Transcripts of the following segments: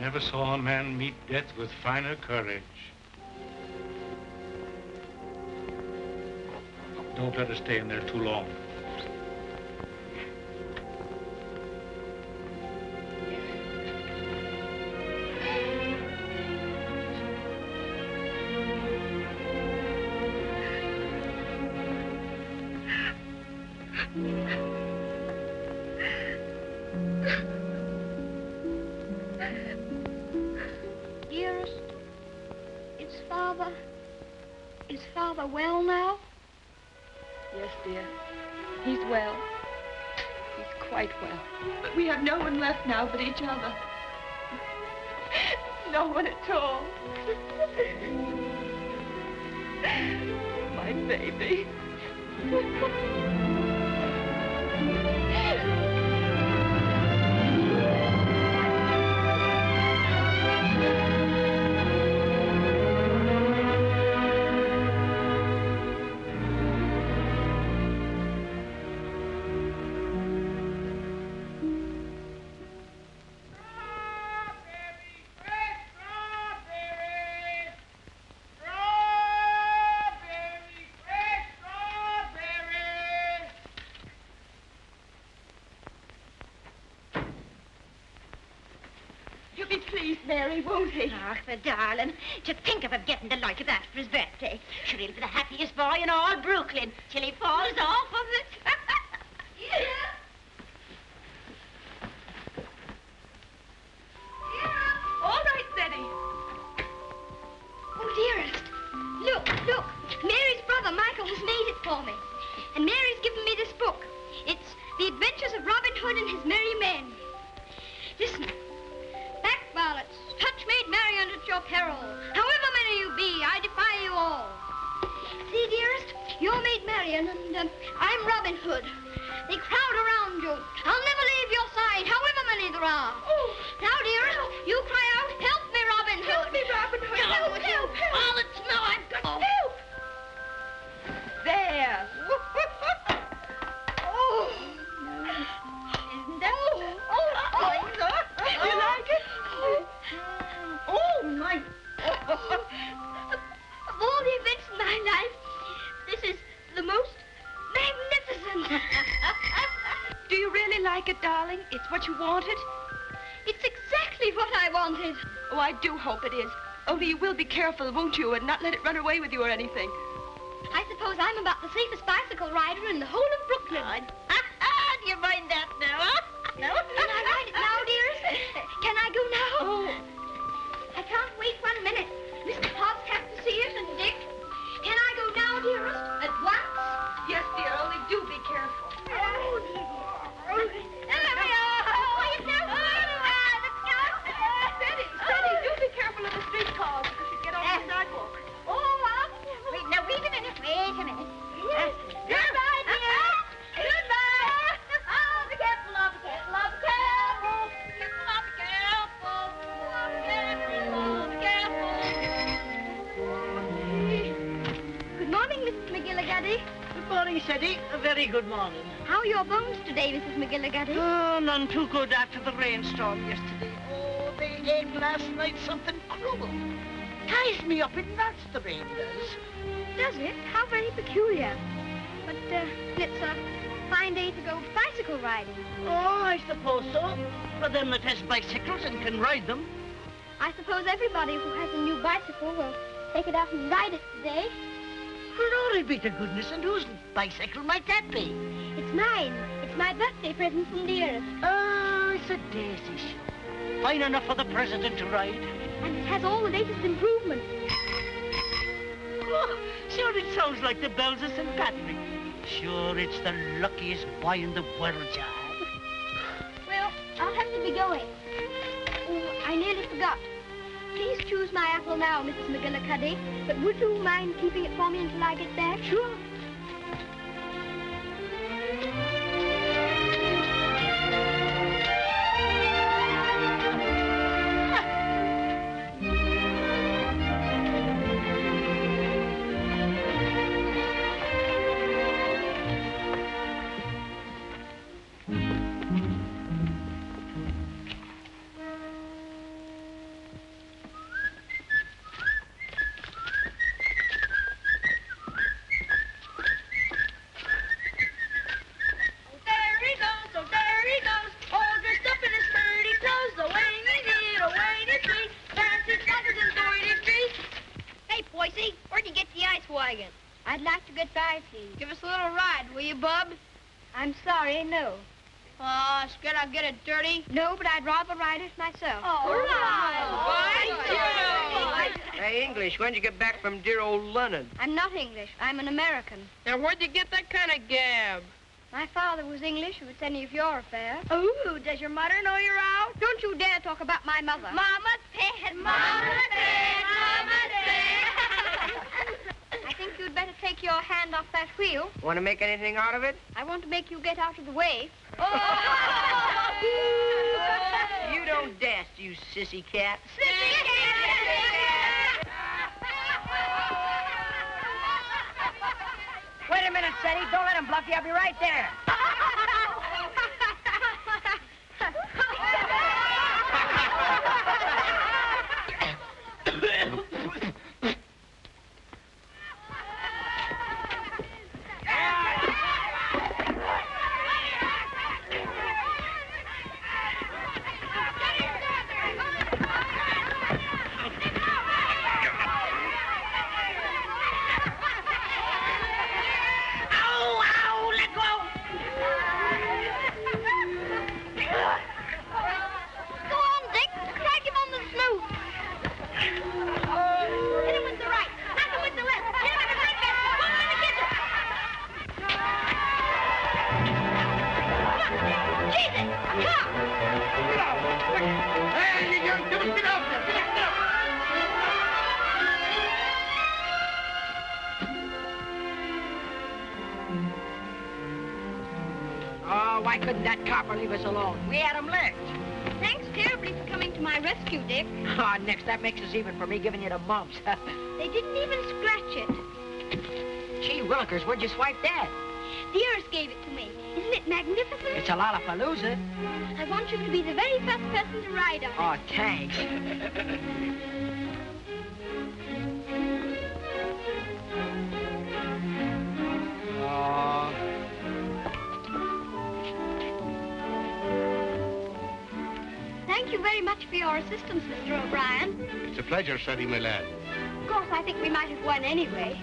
Never saw a man meet death with finer courage. Don't let us stay in there too long. Is Father well now? Yes, dear. He's well. He's quite well. But we have no one left now but each other. No one at all. My baby. Mary, won't he? Ach, the darling. To think of him getting the like of that for his birthday. Sure, he'll be the happiest boy in all Brooklyn till he falls off of it. Yeah. All right, Ceddie. Oh, dearest. Look, look. Mary's brother, Michael, has made it for me. And Mary's given me this book. It's The Adventures of Robin Hood and His Merry Men. Listen. Back, varlets. Touch maid Marian at your peril. However many you be, I defy you all. See, dearest, you're maid Marian, and I'm Robin Hood. They crowd around you. I'll never leave your side, however many there are. Oh. Now, dearest, you cry out, help me, Robin Hood. Help me, Robin Hood. Help, help, help. Varlets, no, I've got help. There. Oh. Isn't that? You like it? Oh, my. Of all the events in my life, this is the most magnificent. Do you really like it, darling? It's what you wanted? It's exactly what I wanted. Oh, I do hope it is. Only you will be careful, won't you, and not let it run away with you or anything. I suppose I'm about the safest bicycle rider in the whole of Brooklyn. Do you mind that now, huh? No? Can I ride it now, dearest? Can I go now? Oh. I can't wait 1 minute. Mr. Hobbs has to see it, and Dick. Can I go now, dearest? At once? Yes, dear, only do be careful. Oh, there we are. Ceddie, do be careful of the streetcars because you get off the sidewalk. Wait a minute. Yes. Goodbye, dear. Goodbye. Oh, be careful, be careful, be careful. Be careful, be careful. Good morning, Mrs. McGillicuddy. Good morning, Ceddie. A very good morning. How are your bones today, Mrs. McGillicuddy? Oh, none too good after the rainstorm yesterday. Oh, they ate last night something cruel. Ties me up in knots, the rain does. Does it? How very peculiar. But it's a fine day to go bicycle riding. Oh, I suppose so. For them that has bicycles and can ride them. I suppose everybody who has a new bicycle will take it out and ride it today. Glory be to goodness, and whose bicycle might that be? It's mine. It's my birthday present from dearest. Oh, it's a daisy show. Fine enough for the president to ride. And it has all the latest improvements. Oh, sure, it sounds like the bells of St. Patrick. Sure, it's the luckiest boy in the world, child. Well, I'll have to be going. Oh, I nearly forgot. Please choose my apple now, Mrs. McGillicuddy. But would you mind keeping it for me until I get back? Sure. get by, please? Give us a little ride, will you, Bub? I'm sorry, no. Oh, scared I'll get it dirty? No, but I'd rather ride it myself. All Hey, English, when'd you get back from dear old London? I'm not English. I'm an American. Now, where'd you get that kind of gab? My father was English, if it's any of your affair. Oh, does your mother know you're out? Don't you dare talk about my mother. Mama said, Mama said, Mama said. I think you'd better take your hand off that wheel. Want to make anything out of it? I want to make you get out of the way. You don't dance, you sissy cat. Sissy cat! Wait a minute, Ceddie. Don't let him bluff you. I'll be right there. Why couldn't that copper leave us alone? We had him licked. Thanks terribly for coming to my rescue, Dick. Oh, Nix, that makes us even for me giving you the mumps. They didn't even scratch it. Gee willikers, where'd you swipe that? The Earls gave it to me. Isn't it magnificent? It's a lollapalooza. I want you to be the very first person to ride on it. Oh, thanks. Thank you very much for your assistance, Mr. O'Brien. It's a pleasure, Ceddie, my lad. Of course, I think we might have won anyway.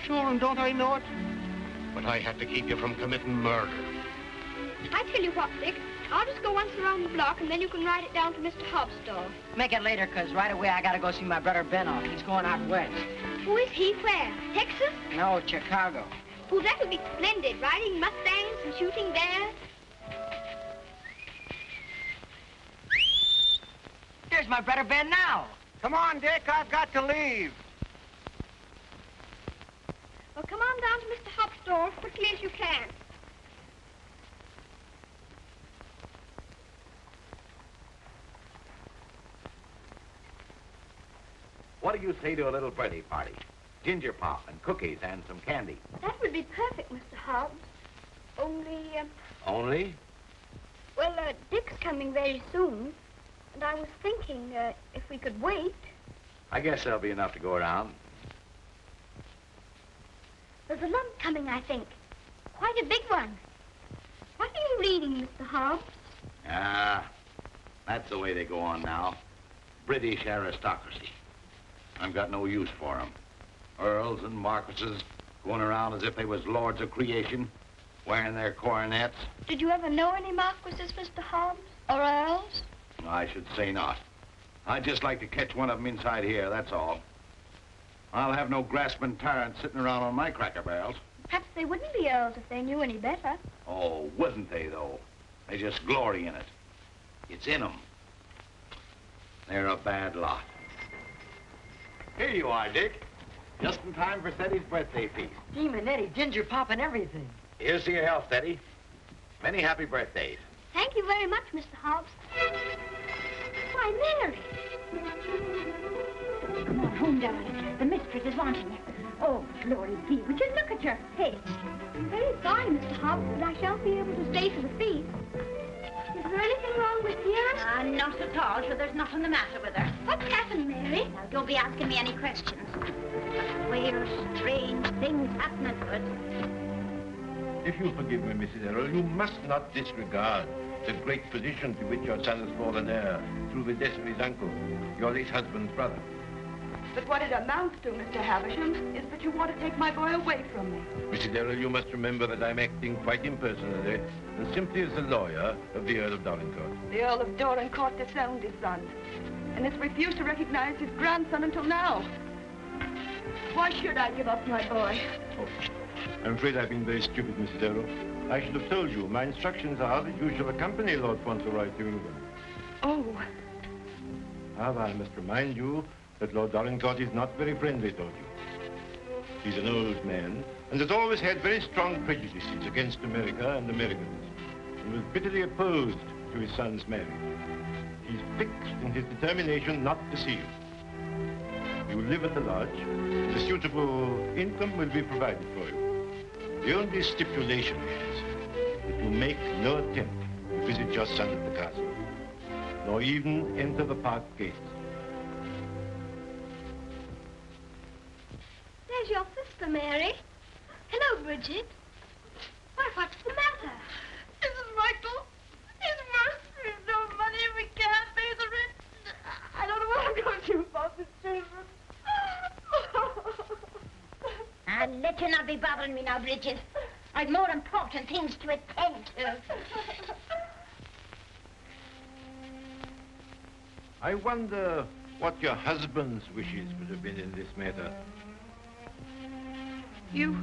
Sure, and don't I know it? But I had to keep you from committing murder. I tell you what, Dick, I'll just go once around the block, and then you can ride it down to Mr. Hobbs' store. Make it later, 'cause right away I gotta go see my brother Ben off. He's going out west. Who is he? Where? Texas? No, Chicago. Oh, that would be splendid, riding Mustangs and shooting bears. Here's my brother Ben now. Come on, Dick, I've got to leave. Well, come on down to Mr. Hobbs' store as quickly as you can. What do you say to a little birthday party? Ginger pop and cookies and some candy. That would be perfect, Mr. Hobbs. Only, Only? well, Dick's coming very soon. And I was thinking, if we could wait. I guess there'll be enough to go around. There's a lump coming, I think. Quite a big one. What are you reading, Mr. Hobbs? Ah, that's the way they go on now. British aristocracy. I've got no use for them. Earls and marquises going around as if they was lords of creation, wearing their coronets. Did you ever know any marquises, Mr. Hobbs? Or earls? I should say not. I'd just like to catch one of them inside here, that's all. I'll have no grasping tyrants sitting around on my cracker barrels. Perhaps they wouldn't be earls if they knew any better. Oh, wouldn't they, though? They just glory in it. It's in them. They're a bad lot. Here you are, Dick. Just in time for Ceddie's birthday feast. Gee, Manetti, ginger pop and everything. Here's to your health, Ceddie. Many happy birthdays. Thank you very much, Mr. Hobbs. Why, Mary. Come on home, darling. The mistress is wanting you. Oh, glory be. Would you look at your face? I'm very sorry, Mr. Hobbs, but I shan't be able to stay for the feast. Is there anything wrong with Dearest? Not at all, for there's nothing the matter with her. What's happened, Mary? Now, don't be asking me any questions. Queer, strange things happening to it. If you forgive me, Mrs. Errol, you must not disregard the great position to which your son has fallen heir through the death of his uncle, your late husband's brother. But what it amounts to, Mr. Havisham, is that you want to take my boy away from me. Mrs. Errol, you must remember that I'm acting quite impersonally and simply as the lawyer of the Earl of Dorincourt. The Earl of Dorincourt disowned his son and has refused to recognize his grandson until now. Why should I give up my boy? Oh, I'm afraid I've been very stupid, Mrs. Errol. I should have told you. My instructions are that you shall accompany Lord Fauntleroy to England. Oh. However, I must remind you that Lord Dorincourt is not very friendly toward you. He's an old man and has always had very strong prejudices against America and Americans and was bitterly opposed to his son's marriage. He's fixed in his determination not to see you. You will live at the lodge, and a suitable income will be provided for you. The only stipulation is that you make no attempt to visit your son at the castle, nor even enter the park gates. There's your sister, Mary. Hello, Bridget. Why, what's the matter? Mrs. Michael, it's worse. We've no money and we can't pay the rent. I don't know what I'm going to do about the children. I'll let you not be bothering me now, Bridget. I've more important things to attend to. I wonder what your husband's wishes would have been in this matter. You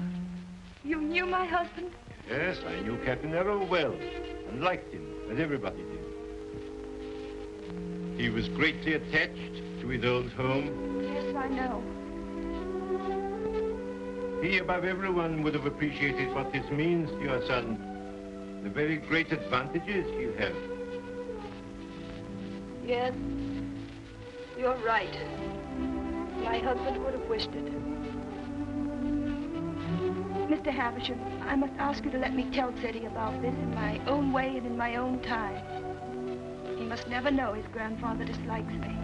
knew my husband? Yes, I knew Captain Errol well and liked him, as everybody did. He was greatly attached to his old home. Yes, I know. He, above everyone, would have appreciated what this means to your son, the very great advantages he'll have. Yes, you're right. My husband would have wished it. Mr. Havisham, I must ask you to let me tell Ceddie about this in my own way and in my own time. He must never know his grandfather dislikes me.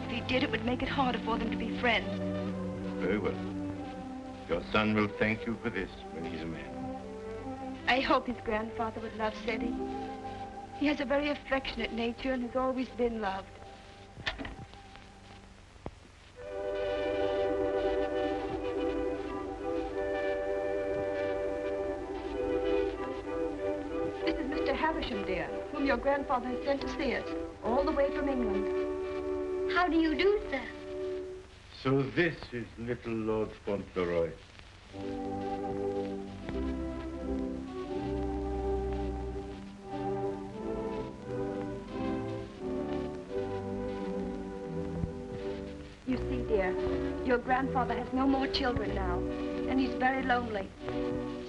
If he did, it would make it harder for them to be friends. Very well. Your son will thank you for this when he's a man. I hope his grandfather would love Ceddie. He has a very affectionate nature and has always been loved. This is Mr. Havisham, dear, whom your grandfather has sent to see us, all the way from England. How do you do, sir? So this is little Lord Fauntleroy. You see, dear, your grandfather has no more children now, and he's very lonely.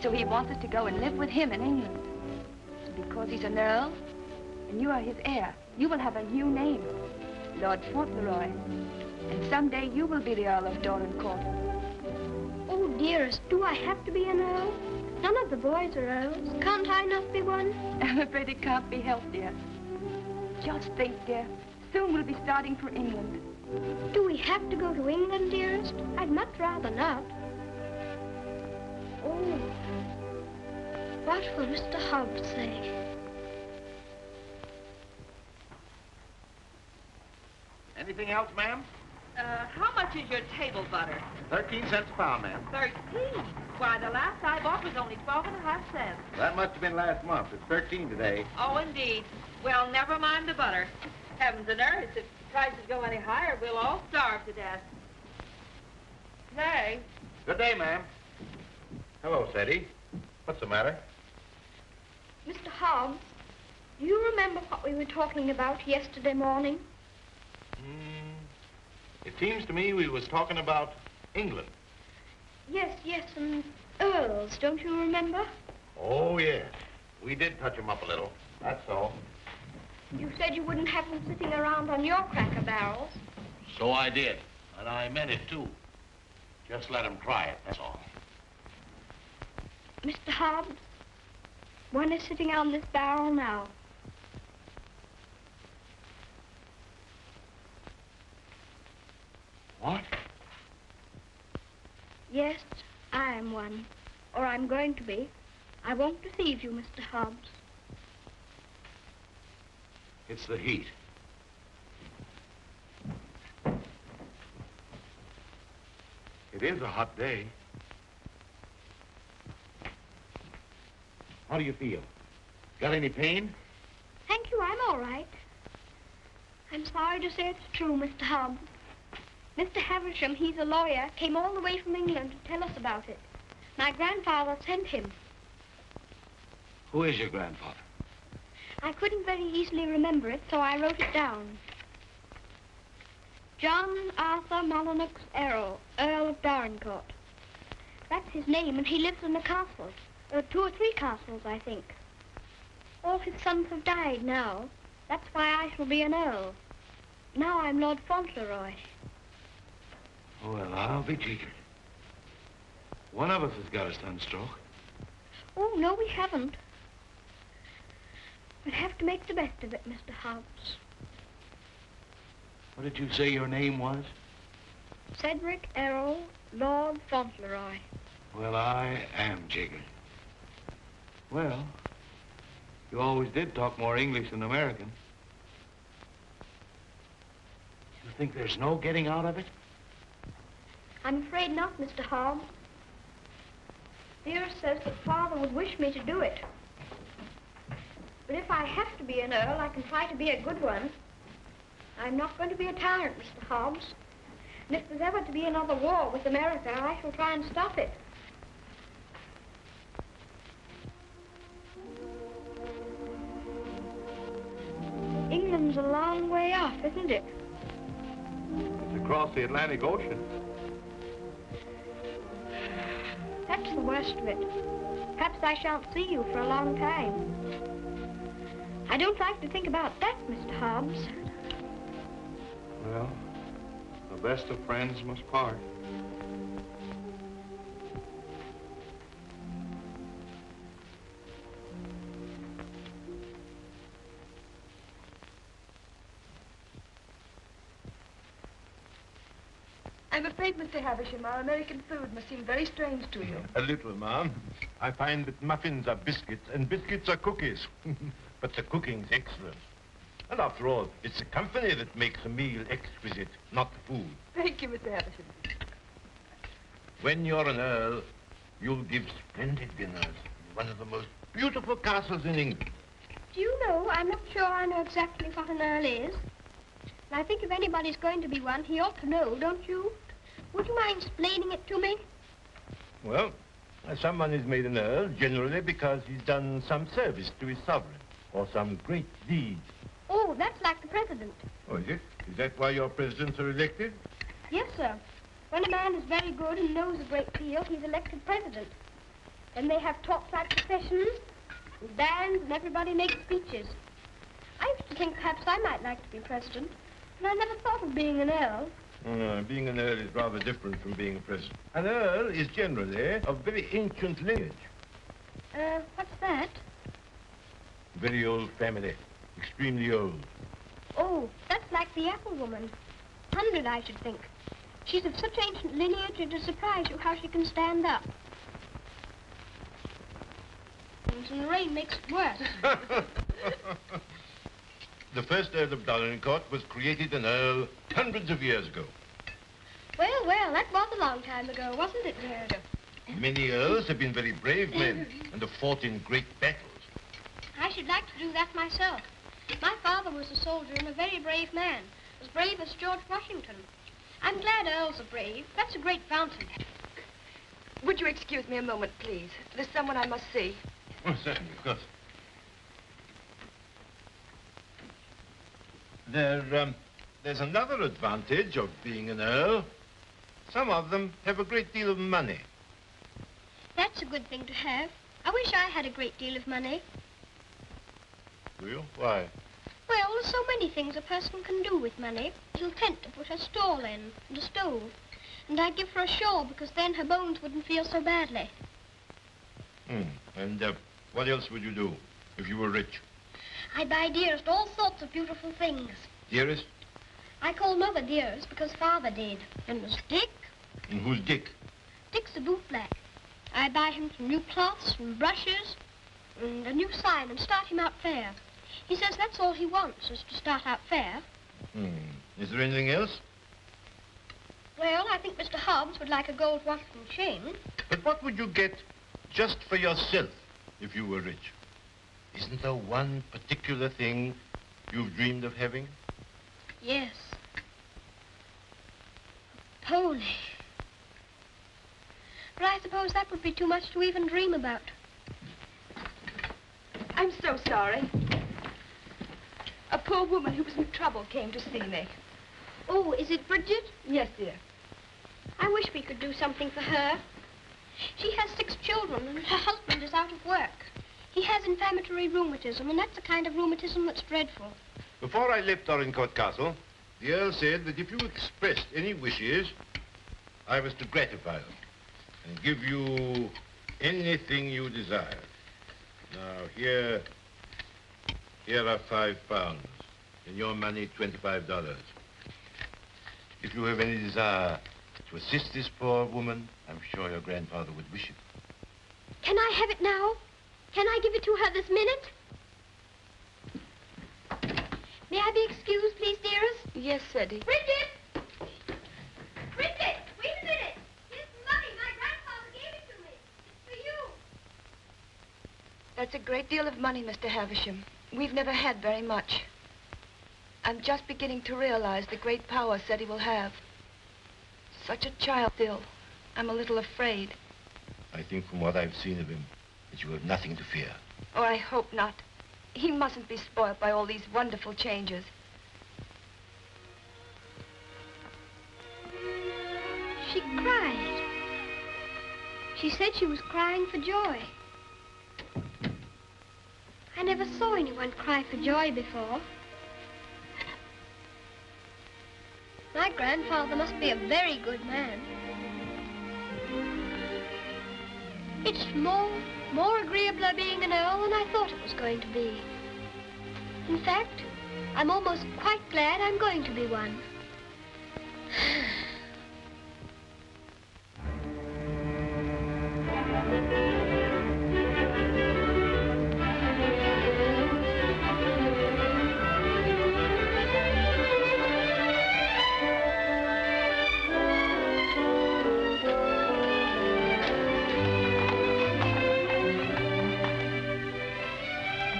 So he wants us to go and live with him in England. Because he's an earl, and you are his heir, you will have a new name, Lord Fauntleroy. And someday you will be the Earl of Dorincourt. Oh, dearest, do I have to be an earl? None of the boys are earls. Can't I not be one? I'm afraid it can't be helped, dear. Just think, dear. Soon we'll be starting for England. Do we have to go to England, dearest? I'd much rather not. Oh, what will Mr. Hobbs say? Anything else, ma'am? How much is your table butter? 13 cents a pound, ma'am. 13. Why, the last I bought was only 12.5 cents. That must have been last month. It's 13 today. Oh, indeed. Well, never mind the butter. Heavens and earth, if prices go any higher, we'll all starve to death. Nay. Good day, ma'am. Hello, Ceddie. What's the matter? Mr. Hobbs, do you remember what we were talking about yesterday morning? It seems to me we was talking about England. Yes, and earls, don't you remember? Oh, yes. We did touch 'em up a little. That's all. You said you wouldn't have them sitting around on your cracker barrels. So I did. And I meant it, too. Just let 'em try it, that's all. Mr. Hobbs, one is sitting on this barrel now. What? Yes, I am one. Or I'm going to be. I won't deceive you, Mr. Hobbs. It's the heat. It is a hot day. How do you feel? Got any pain? Thank you, I'm all right. I'm sorry to say it's true, Mr. Hobbs. Mr. Havisham, he's a lawyer, came all the way from England to tell us about it. My grandfather sent him. Who is your grandfather? I couldn't very easily remember it, so I wrote it down. John Arthur Molyneux Errol, Earl of Dorincourt. That's his name, and he lives in a castle. 2 or 3 castles, I think. All his sons have died now. That's why I shall be an earl. Now I'm Lord Fauntleroy. Well, I'll be jiggered. One of us has got a sunstroke. Oh, no, we haven't. We'll have to make the best of it, Mr. Hobbs. What did you say your name was? Cedric Errol, Lord Fauntleroy. Well, I am jiggered. Well, you always did talk more English than American. You think there's no getting out of it? I'm afraid not, Mr. Hobbs. Dearest says that Father would wish me to do it. But if I have to be an earl, I can try to be a good one. I'm not going to be a tyrant, Mr. Hobbs. And if there's ever to be another war with America, I shall try and stop it. England's a long way off, isn't it? It's across the Atlantic Ocean. That's the worst of it. Perhaps I shan't see you for a long time. I don't like to think about that, Mr. Hobbs. Well, the best of friends must part. I'm afraid, Mr. Havisham, our American food must seem very strange to you. A little, ma'am. I find that muffins are biscuits and biscuits are cookies. But the cooking's excellent. And after all, it's the company that makes a meal exquisite, not the food. Thank you, Mr. Havisham. When you're an earl, you'll give splendid dinners in one of the most beautiful castles in England. Do you know, I'm not sure I know exactly what an earl is. And I think if anybody's going to be one, he ought to know, don't you? Would you mind explaining it to me? Well, someone is made an earl generally because he's done some service to his sovereign or some great deed. Oh, that's like the president. Oh, is it? Is that why your presidents are elected? Yes, sir. When a man is very good and knows a great deal, he's elected president. Then they have talks like processions, and bands, and everybody makes speeches. I used to think perhaps I might like to be president, but I never thought of being an earl. No, being an earl is rather different from being a president. An earl is generally of very ancient lineage. What's that? Very old family. Extremely old. Oh, that's like the apple woman. 100, I should think. She's of such ancient lineage, it'll surprise you how she can stand up. And the rain makes it worse. The first Earl of Dorincourt was created an earl hundreds of years ago. Well, well, that was a long time ago, wasn't it, dear? Many earls have been very brave men and have fought in great battles. I should like to do that myself. My father was a soldier and a very brave man, as brave as George Washington. I'm glad earls are brave. That's a great fountain. Would you excuse me a moment, please? There's someone I must see. Oh, certainly, of course. There's another advantage of being an earl. Some of them have a great deal of money. That's a good thing to have. I wish I had a great deal of money. Do you? Why? Well, there's so many things a person can do with money. A little tent to put her stall in, and a stove. And I'd give her a shawl, because then her bones wouldn't feel so badly. And what else would you do if you were rich? I'd buy Dearest all sorts of beautiful things. Dearest? I call Mother Dearest because Father did. And there's Dick. And who's Dick? Dick's a bootblack. I buy him some new cloths and brushes and a new sign and start him out fair. He says that's all he wants, is to start out fair. Is there anything else? Well, I think Mr. Hobbs would like a gold watch and chain. But what would you get just for yourself if you were rich? Isn't there one particular thing you've dreamed of having? Yes. A pony. But I suppose that would be too much to even dream about. I'm so sorry. A poor woman who was in trouble came to see me. Oh, is it Bridget? Yes, dear. I wish we could do something for her. She has 6 children, and her husband is out of work. He has inflammatory rheumatism, and that's the kind of rheumatism that's dreadful. Before I left Dorincourt Castle, the Earl said that if you expressed any wishes, I was to gratify them and give you anything you desired. Now, here are £5. In your money, $25. If you have any desire to assist this poor woman, I'm sure your grandfather would wish it. Can I have it now? Can I give it to her this minute? May I be excused, please, dearest? Yes, Ceddie. Bridget! Bridget, wait a minute. Here's the money. My grandfather gave it to me. It's for you. That's a great deal of money, Mr. Havisham. We've never had very much. I'm just beginning to realize the great power Ceddie will have. Such a child still. I'm a little afraid. I think from what I've seen of him, that you have nothing to fear. Oh, I hope not. He mustn't be spoiled by all these wonderful changes. She cried. She said she was crying for joy. I never saw anyone cry for joy before. My grandfather must be a very good man. It's more agreeable being an earl than I thought it was going to be. In fact, I'm almost quite glad I'm going to be one.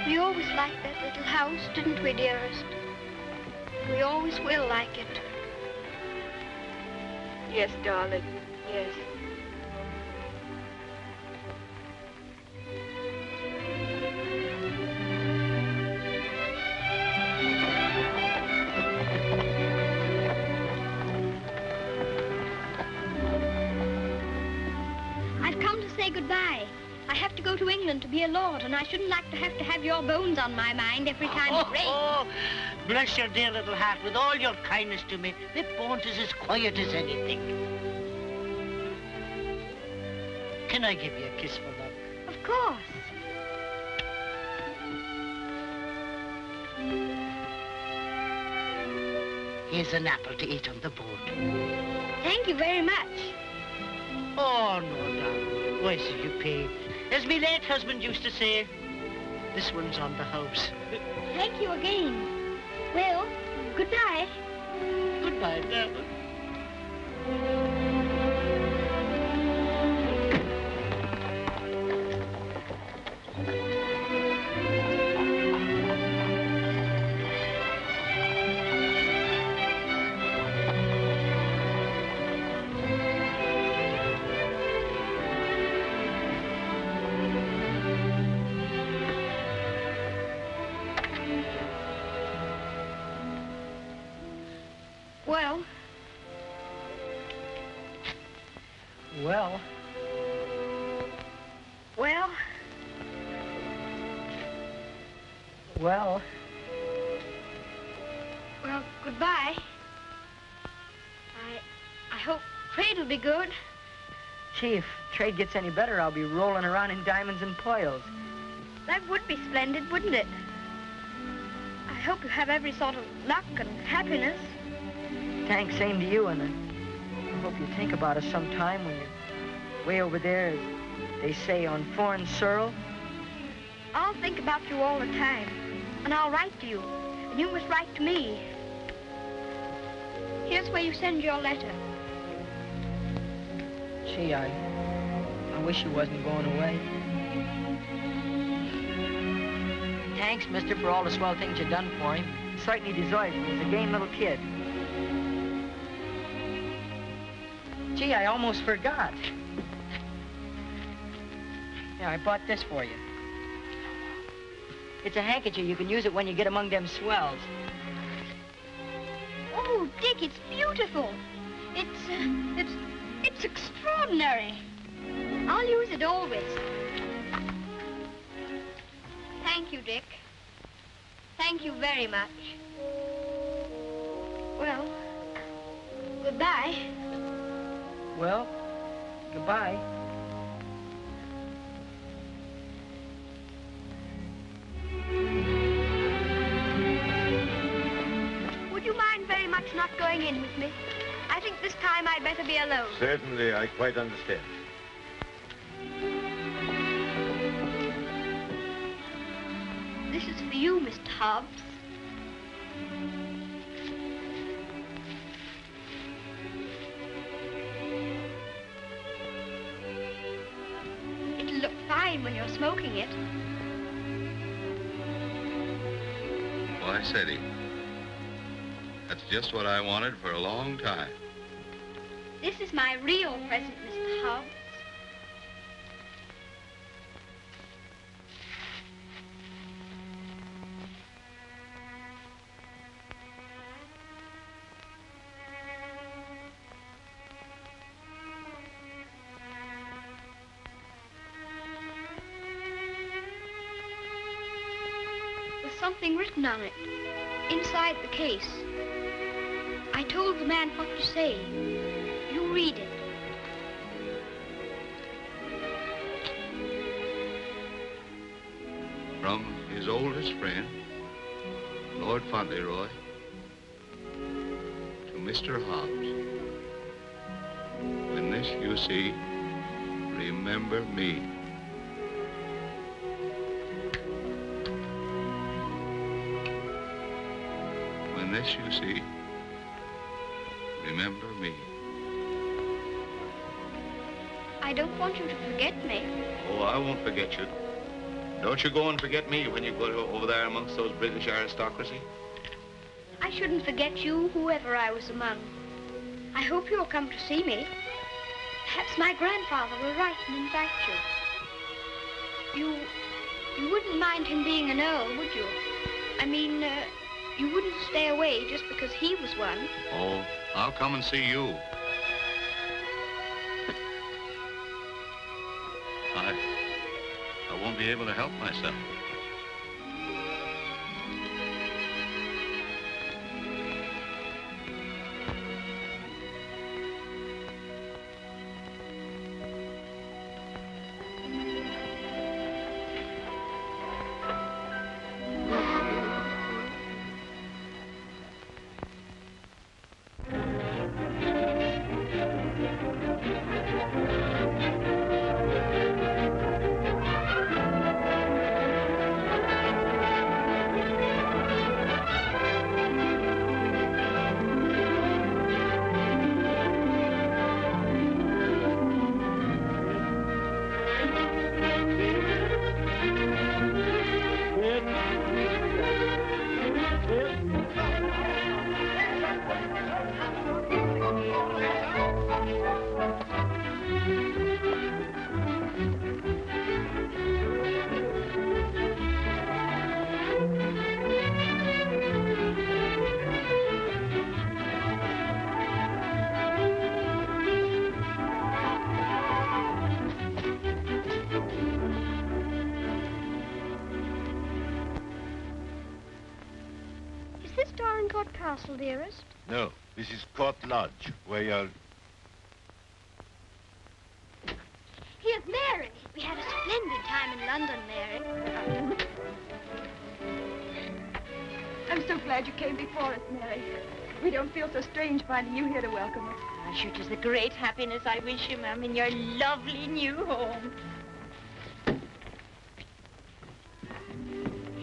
We always liked that little house, didn't we, dearest? We always will like it. Yes, darling. Yes. I've come to say goodbye. I have to go to England to be a lord, and I shouldn't like to have your bones on my mind every time it rains. Oh, bless your dear little heart with all your kindness to me. The Bones is as quiet as anything. Can I give you a kiss for luck? Of course. Here's an apple to eat on the boat. Thank you very much. Oh, no, darling. Why should you pay? As my late husband used to say, this one's on the house. Thank you again. Well, goodbye. Goodbye, darling. Well, Well, well, well, well, goodbye. I hope trade'll be good. Gee, if trade gets any better, I'll be rolling around in diamonds and pearls. That would be splendid, wouldn't it? I hope you have every sort of luck and happiness. Thanks, same to you, and I hope you think about us sometime when you're way over there, as they say, on foreign soil. I'll think about you all the time, and I'll write to you, and you must write to me. Here's where you send your letter. Gee, I wish you wasn't going away. Thanks, mister, for all the swell things you've done for him. He certainly deserves it. He's a game little kid. Gee, I almost forgot. Yeah, I bought this for you. It's a handkerchief. You can use it when you get among them swells. Oh, Dick, it's beautiful. It's extraordinary. I'll use it always. Thank you, Dick. Thank you very much. Well, goodbye. Well, goodbye. Would you mind very much not going in with me? I think this time I'd better be alone. Certainly, I quite understand. This is for you, Mr. Hobbs. It'll look fine when you're smoking it. Why, Ceddie, that's just what I wanted for a long time. This is my real present, Mr. Hobbs. Something written on it, inside the case. I told the man what to say. You read it. From his oldest friend, Lord Fauntleroy, to Mr. Hobbs. When this you see, remember me. When this you see, remember me. I don't want you to forget me. Oh, I won't forget you. Don't you go and forget me when you go over there amongst those British aristocracy. I shouldn't forget you, whoever I was among. I hope you'll come to see me. Perhaps my grandfather will write and invite you. You wouldn't mind him being an earl, would you? I mean, you wouldn't stay away just because he was one. Oh, I'll come and see you. I won't be able to help myself. Dorincourt Castle, dearest? No, this is Court Lodge, where you're... Here's Mary. We had a splendid time in London, Mary. I'm so glad you came before us, Mary. We don't feel so strange finding you here to welcome us. I sure it is the great happiness I wish you, ma'am, in your lovely new home.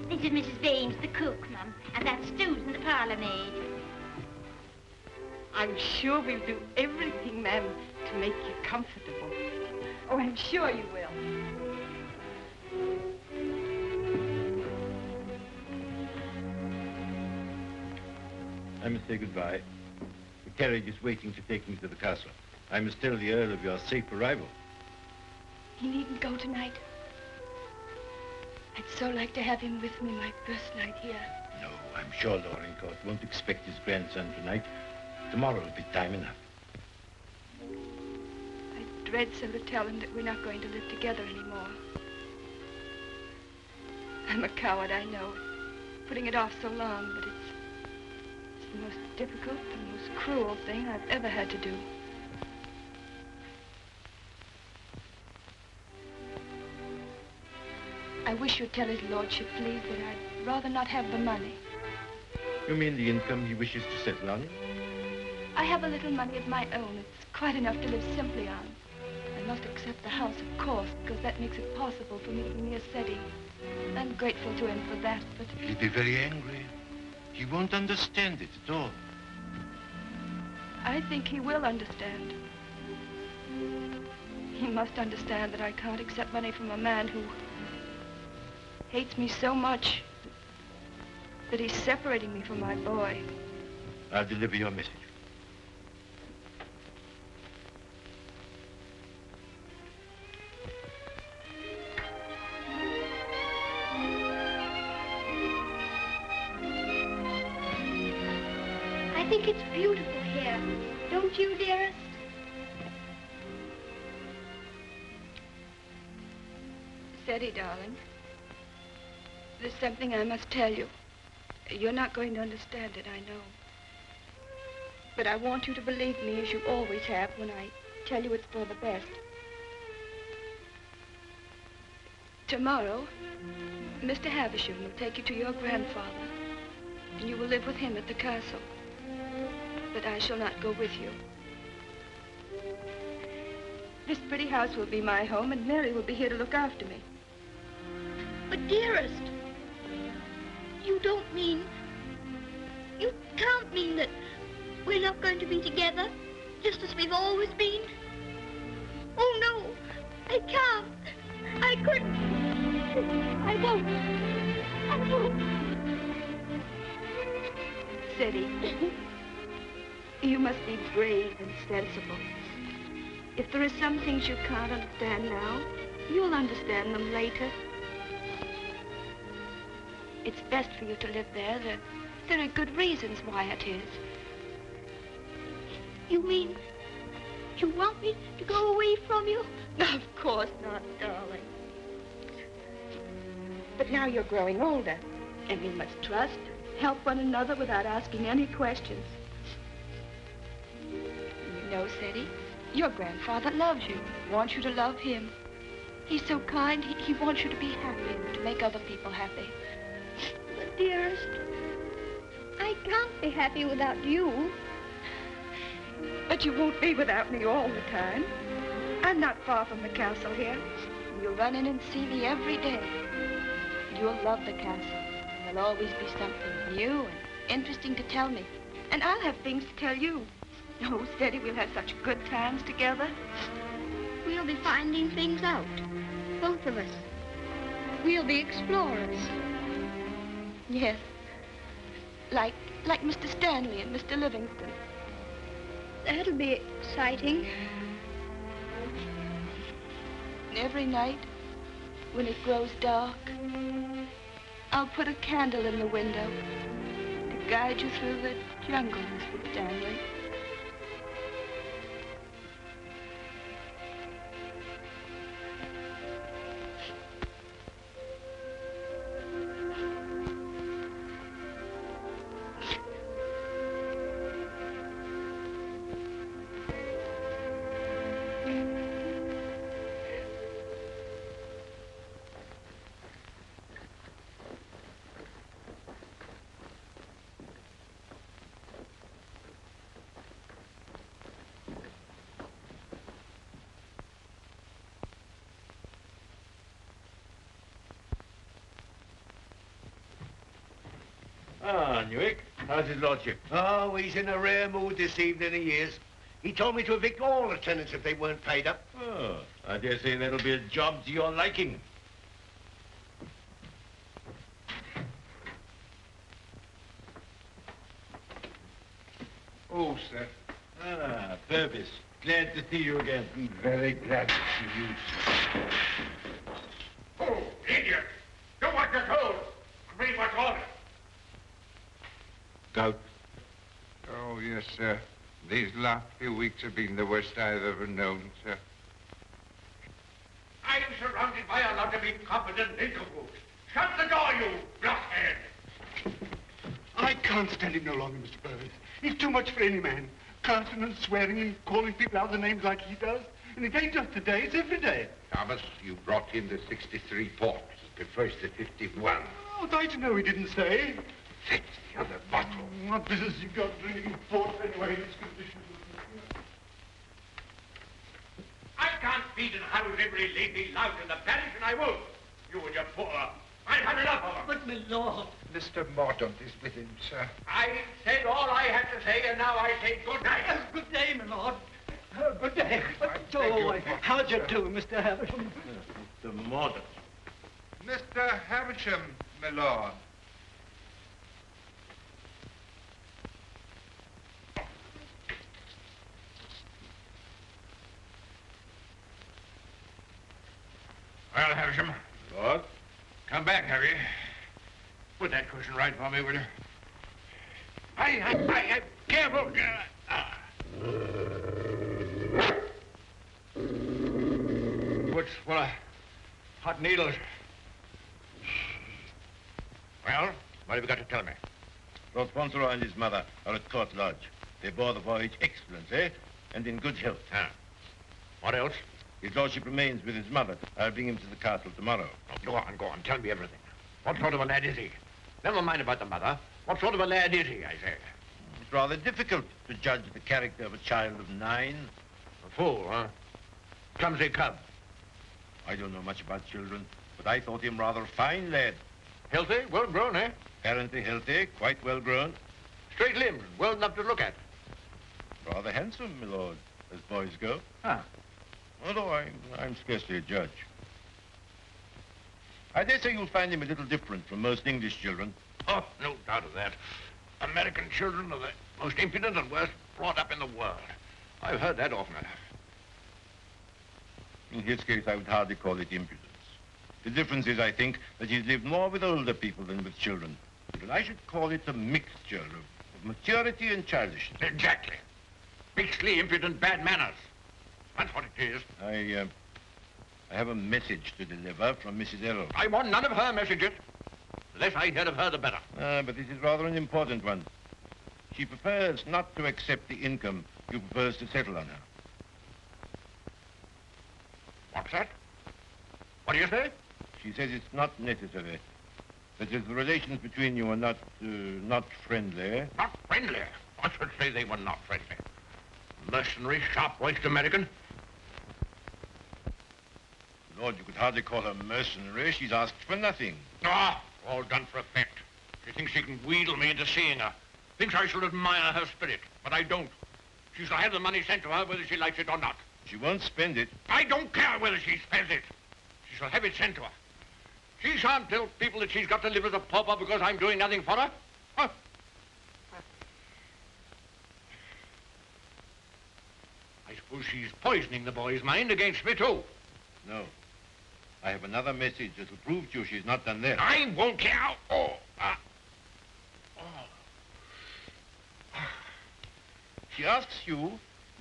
This is Mrs. Baines, the cook, ma'am, and that's Susan, the parlour maid. I'm sure we'll do everything, ma'am, to make you comfortable. Oh, I'm sure you will. I must say goodbye. The carriage is waiting to take me to the castle. I must tell the Earl of your safe arrival. He needn't go tonight. I'd so like to have him with me my first night here. No, I'm sure Dorincourt won't expect his grandson tonight. Tomorrow will be time enough. I dread so to tell him that we're not going to live together anymore. I'm a coward, I know, putting it off so long, but it's the most difficult, the most cruel thing I've ever had to do. I wish you'd tell his lordship, please, that I'd rather not have the money. You mean the income he wishes to settle on? I have a little money of my own. It's quite enough to live simply on. I must accept the house, of course, because that makes it possible for me to be near Ceddie. I'm grateful to him for that, but... He'll be very angry. He won't understand it at all. I think he will understand. He must understand that I can't accept money from a man who hates me so much that he's separating me from my boy. I'll deliver your message. I think it's beautiful here. Don't you, dearest? Ceddie, darling, there's something I must tell you. You're not going to understand it, I know. But I want you to believe me, as you always have, when I tell you it's for the best. Tomorrow, Mr. Havisham will take you to your grandfather, and you will live with him at the castle. But I shall not go with you. This pretty house will be my home, and Mary will be here to look after me. But, dearest, you don't mean... You can't mean that we're not going to be together, just as we've always been. Oh, no, I can't. I couldn't. I won't. I won't. Ceddie, you must be brave and sensible. If there are some things you can't understand now, you'll understand them later. It's best for you to live there. There are good reasons why it is. You mean you want me to go away from you? Of course not, darling. But now you're growing older, and we must trust, help one another without asking any questions. You know, Ceddie, your grandfather loves you, wants you to love him. He's so kind, he wants you to be happy, to make other people happy. But, dearest, I can't be happy without you. But you won't be without me all the time. I'm not far from the castle here. You'll run in and see me every day. You'll love the castle. There'll always be something new and interesting to tell me. And I'll have things to tell you. Oh, Ceddie, we'll have such good times together. We'll be finding things out, both of us. We'll be explorers. Yes. Like Mr. Stanley and Mr. Livingston. That'll be exciting. And every night, when it grows dark, I'll put a candle in the window to guide you through the jungle, Mr. Stanley. Ah, Newick. How's his lordship? Oh, he's in a rare mood this evening, he is. He told me to evict all the tenants if they weren't paid up. Oh, I dare say that'll be a job to your liking. Oh, sir. Ah, Purvis. Glad to see you again. I'm very glad to see you, sir. Oh, idiot! Do what you're told. Read what's ordered. Gout. Oh, yes, sir. These last few weeks have been the worst I've ever known, sir. I'm surrounded by a lot of incompetent nincompoos. Shut the door, you blockhead! I can't stand him no longer, Mr. Purvis. He's too much for any man. Cursing and swearing and calling people out the names like he does. And it ain't just today, it's every day. Thomas, you brought in the 63 port. He prefers the 51. Oh, I to know he didn't say. Fetch the other bottle. What business you got drinking port anyway in these conditions? I can't feed and house every lady lout in the parish, and I won't. You and your poor. I've had enough of them. But, my lord. Mr. Mordaunt is with him, sir. I said all I had to say, and now I say good night. Good day, my lord. Good day. beg your How do you do, Mr. Havisham? Mr. Mordaunt. Mr. Havisham, my lord. Well, Havisham, Lord? come back, have you? Put that cushion right for me, will you? I careful. What's full of hot needles? Well, what have you got to tell me? Lord Fauntleroy and his mother are at Court Lodge. They bore the voyage excellently and in good health. Ah. What else? His lordship remains with his mother. I'll bring him to the castle tomorrow. Oh, go on. Tell me everything. What sort of a lad is he? Never mind about the mother. What sort of a lad is he, I say? It's rather difficult to judge the character of a child of 9. A fool, huh? Clumsy cub. I don't know much about children, but I thought him rather a fine lad. Healthy, well grown, eh? Apparently healthy, quite well grown. Straight limbed, well enough to look at. Rather handsome, my lord, as boys go. Huh. Although I'm scarcely a judge. I dare say you'll find him a little different from most English children. Oh, no doubt of that. American children are the most impudent and worst brought up in the world. I've heard that often enough. In his case, I would hardly call it impudence. The difference is, I think, that he's lived more with older people than with children. And I should call it a mixture of maturity and childishness. Exactly. Beastly, impudent, bad manners. That's what it is. I have a message to deliver from Mrs. Earl. I want none of her messages. The less I hear of her, the better. But this is rather an important one. She prefers not to accept the income you propose to settle on her. What's that? What do you say? She says it's not necessary. That is, the relations between you are not friendly. Not friendly? I should say they were not friendly. Mercenary, sharp-voiced American. Lord, you could hardly call her mercenary. She's asked for nothing. Ah, all done for effect. She thinks she can wheedle me into seeing her. Thinks I shall admire her spirit, but I don't. She shall have the money sent to her whether she likes it or not. She won't spend it. I don't care whether she spends it. She shall have it sent to her. She shan't tell people that she's got to live as a pauper because I'm doing nothing for her. Huh? I suppose she's poisoning the boy's mind against me, too. No. I have another message that'll prove to you she's not done that. I won't care. She asks you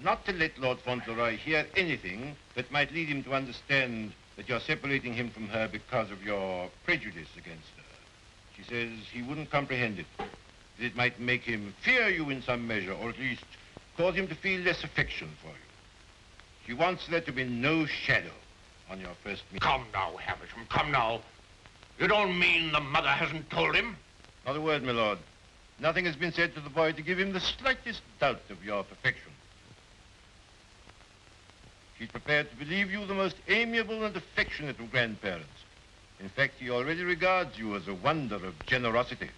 not to let Lord Fauntleroy hear anything that might lead him to understand that you're separating him from her because of your prejudice against her. She says he wouldn't comprehend it. That it might make him fear you in some measure, or at least cause him to feel less affection for you. She wants there to be no shadow on your first meeting. Come now, Havisham, come now. You don't mean the mother hasn't told him? Not a word, my lord. Nothing has been said to the boy to give him the slightest doubt of your perfection. She's prepared to believe you the most amiable and affectionate of grandparents. In fact, he already regards you as a wonder of generosity.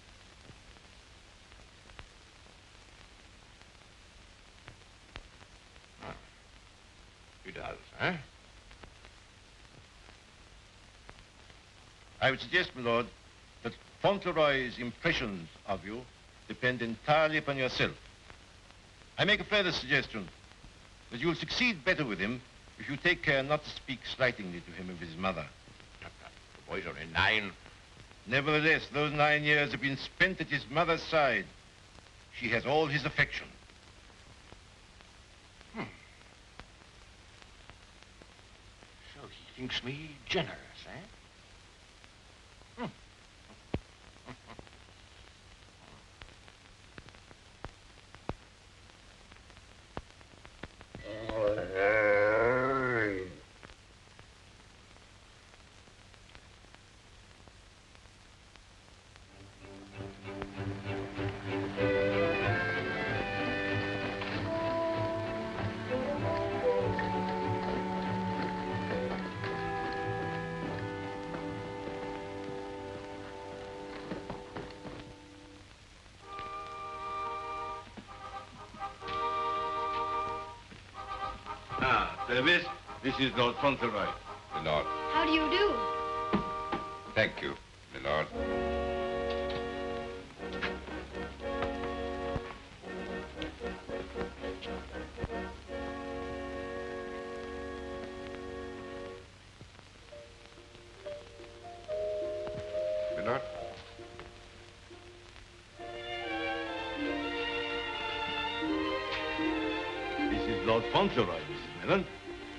Huh? I would suggest, my lord, that Fauntleroy's impressions of you depend entirely upon yourself. I make a further suggestion, that you'll succeed better with him if you take care not to speak slightingly to him of his mother. The boy's only 9. Nevertheless, those 9 years have been spent at his mother's side. She has all his affection. So he thinks me generous, eh? Purvis, this is Lord Fauntleroy. My lord. How do you do? Thank you, my lord. My lord. This is Lord Fauntleroy, Mrs. Mellon.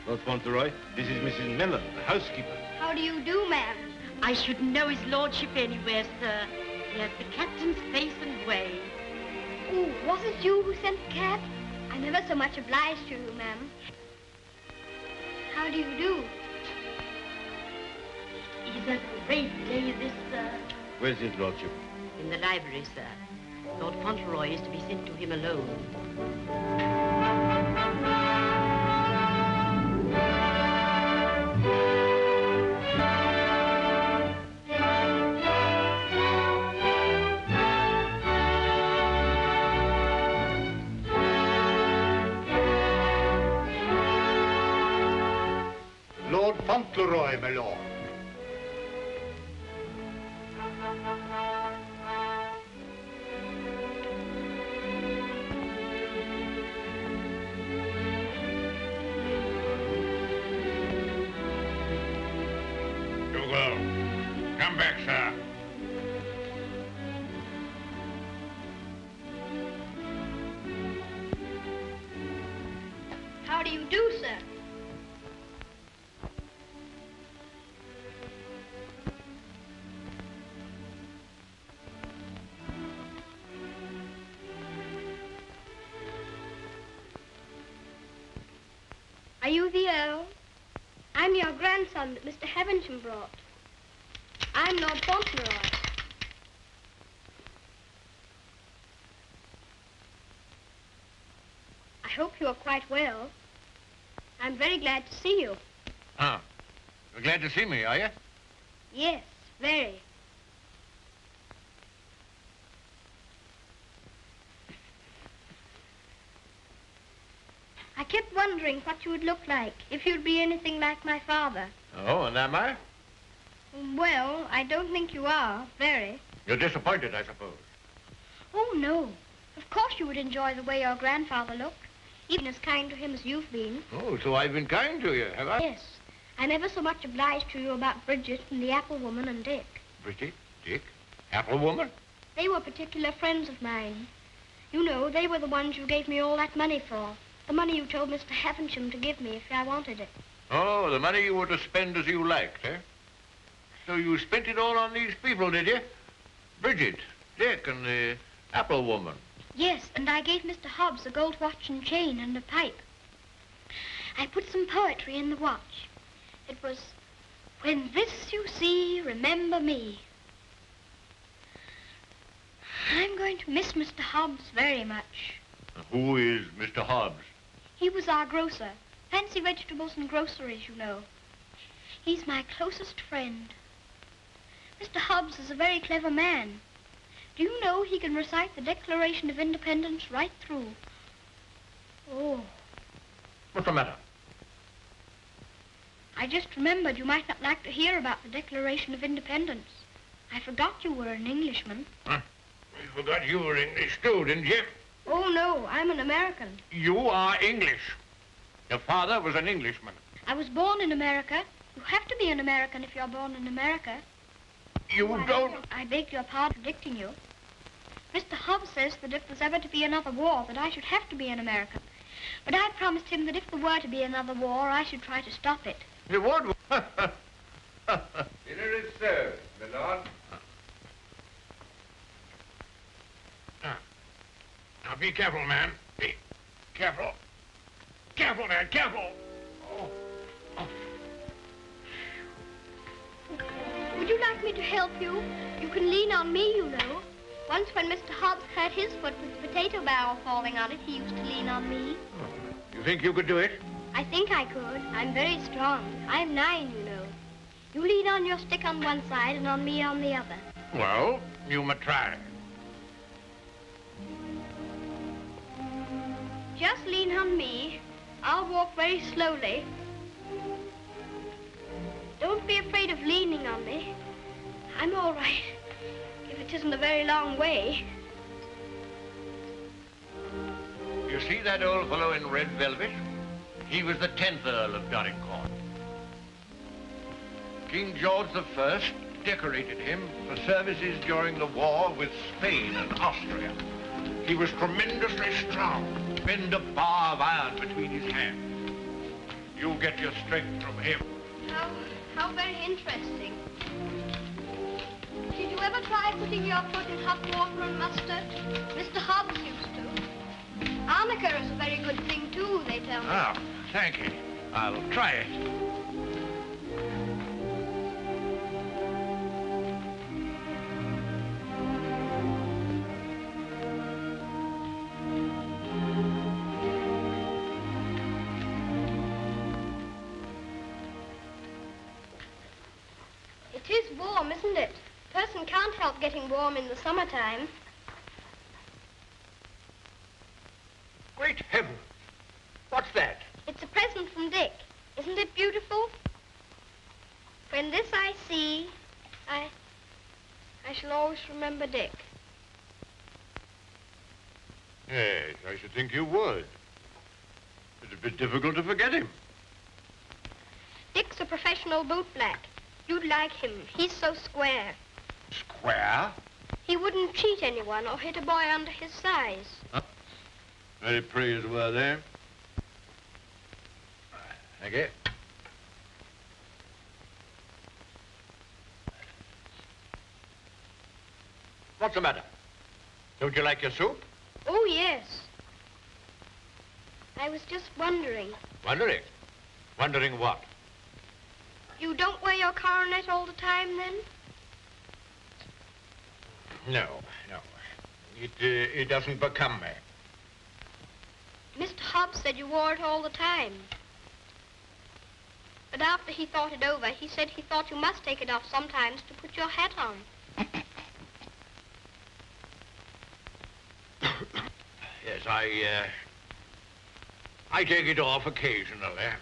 Lord Fauntleroy, this is Mrs. Mellon, the housekeeper. How do you do, ma'am? I shouldn't know his lordship anywhere, sir. He has the captain's face and way. Oh, was it you who sent the cab? I'm ever so much obliged to you, ma'am. How do you do? He's a great day, this, sir. Where's his lordship? In the library, sir. Lord Fauntleroy is to be sent to him alone. Lord Fauntleroy, my lord. Dougal, come back, sir. How do you do, sir? Are you the Earl? I'm your grandson that Mr. Havisham brought. I'm Lord Fauntleroy. I hope you are quite well. I'm very glad to see you. Ah, you're glad to see me, are you? Yes, very. I kept wondering what you would look like if you'd be anything like my father. Oh, and am I? Well, I don't think you are, very. You're disappointed, I suppose. Oh, no. Of course you would enjoy the way your grandfather looked, even as kind to him as you've been. Oh, so I've been kind to you, have I? Yes. I'm ever so much obliged to you about Bridget and the apple woman and Dick. Bridget, Dick, apple woman? They were particular friends of mine. You know, they were the ones you gave me all that money for. The money you told Mr. Havisham to give me if I wanted it. Oh, the money you were to spend as you liked, eh? So you spent it all on these people, did you? Bridget, Dick, and the apple woman. Yes, and I gave Mr. Hobbs a gold watch and chain and a pipe. I put some poetry in the watch. It was, "When this you see, remember me." I'm going to miss Mr. Hobbs very much. Who is Mr. Hobbs? He was our grocer. Fancy vegetables and groceries, you know. He's my closest friend. Mr. Hobbs is a very clever man. Do you know he can recite the Declaration of Independence right through? Oh. What's the matter? I just remembered you might not like to hear about the Declaration of Independence. I forgot you were an Englishman. Huh? You forgot you were English too, didn't you? Oh, no, I'm an American. You are English. Your father was an Englishman. I was born in America. You have to be an American if you're born in America. You don't... I beg your pardon for predicting you. Mr. Hobbs says that if there's ever to be another war, that I should have to be an American. But I promised him that if there were to be another war, I should try to stop it. You would? Dinner is served, my lord. Now, be careful, man. Be careful. Careful, man, careful. Oh. Oh. Would you like me to help you? You can lean on me, you know. Once when Mr. Hobbs hurt his foot with the potato barrel falling on it, he used to lean on me. You think you could do it? I think I could. I'm very strong. I'm 9, you know. You lean on your stick on one side and on me on the other. Well, you may try. Just lean on me. I'll walk very slowly. Don't be afraid of leaning on me. I'm all right, if it isn't a very long way. You see that old fellow in red velvet? He was the 10th Earl of Dorincourt. King George I decorated him for services during the war with Spain and Austria. He was tremendously strong. Bend a bar of iron between his hands. You get your strength from him. How very interesting. Did you ever try putting your foot in hot water and mustard? Mr. Hobbs used to. Arnica is a very good thing, too, they tell me. Ah, thank you. I'll try it. It is warm, isn't it? A person can't help getting warm in the summertime. Great heaven! What's that? It's a present from Dick. Isn't it beautiful? When this I see, I shall always remember Dick. Yes, I should think you would. It'd be difficult to forget him. Dick's a professional bootblack. You'd like him. He's so square. Square? He wouldn't cheat anyone or hit a boy under his size. Huh? Very praiseworthy. eh? Thank you. What's the matter? Don't you like your soup? Oh, yes. I was just wondering. Wondering? Wondering what? You don't wear your coronet all the time, then? No. It doesn't become me. Mr. Hobbs said you wore it all the time. But after he thought it over, he said he thought you must take it off sometimes to put your hat on. Yes, I take it off occasionally.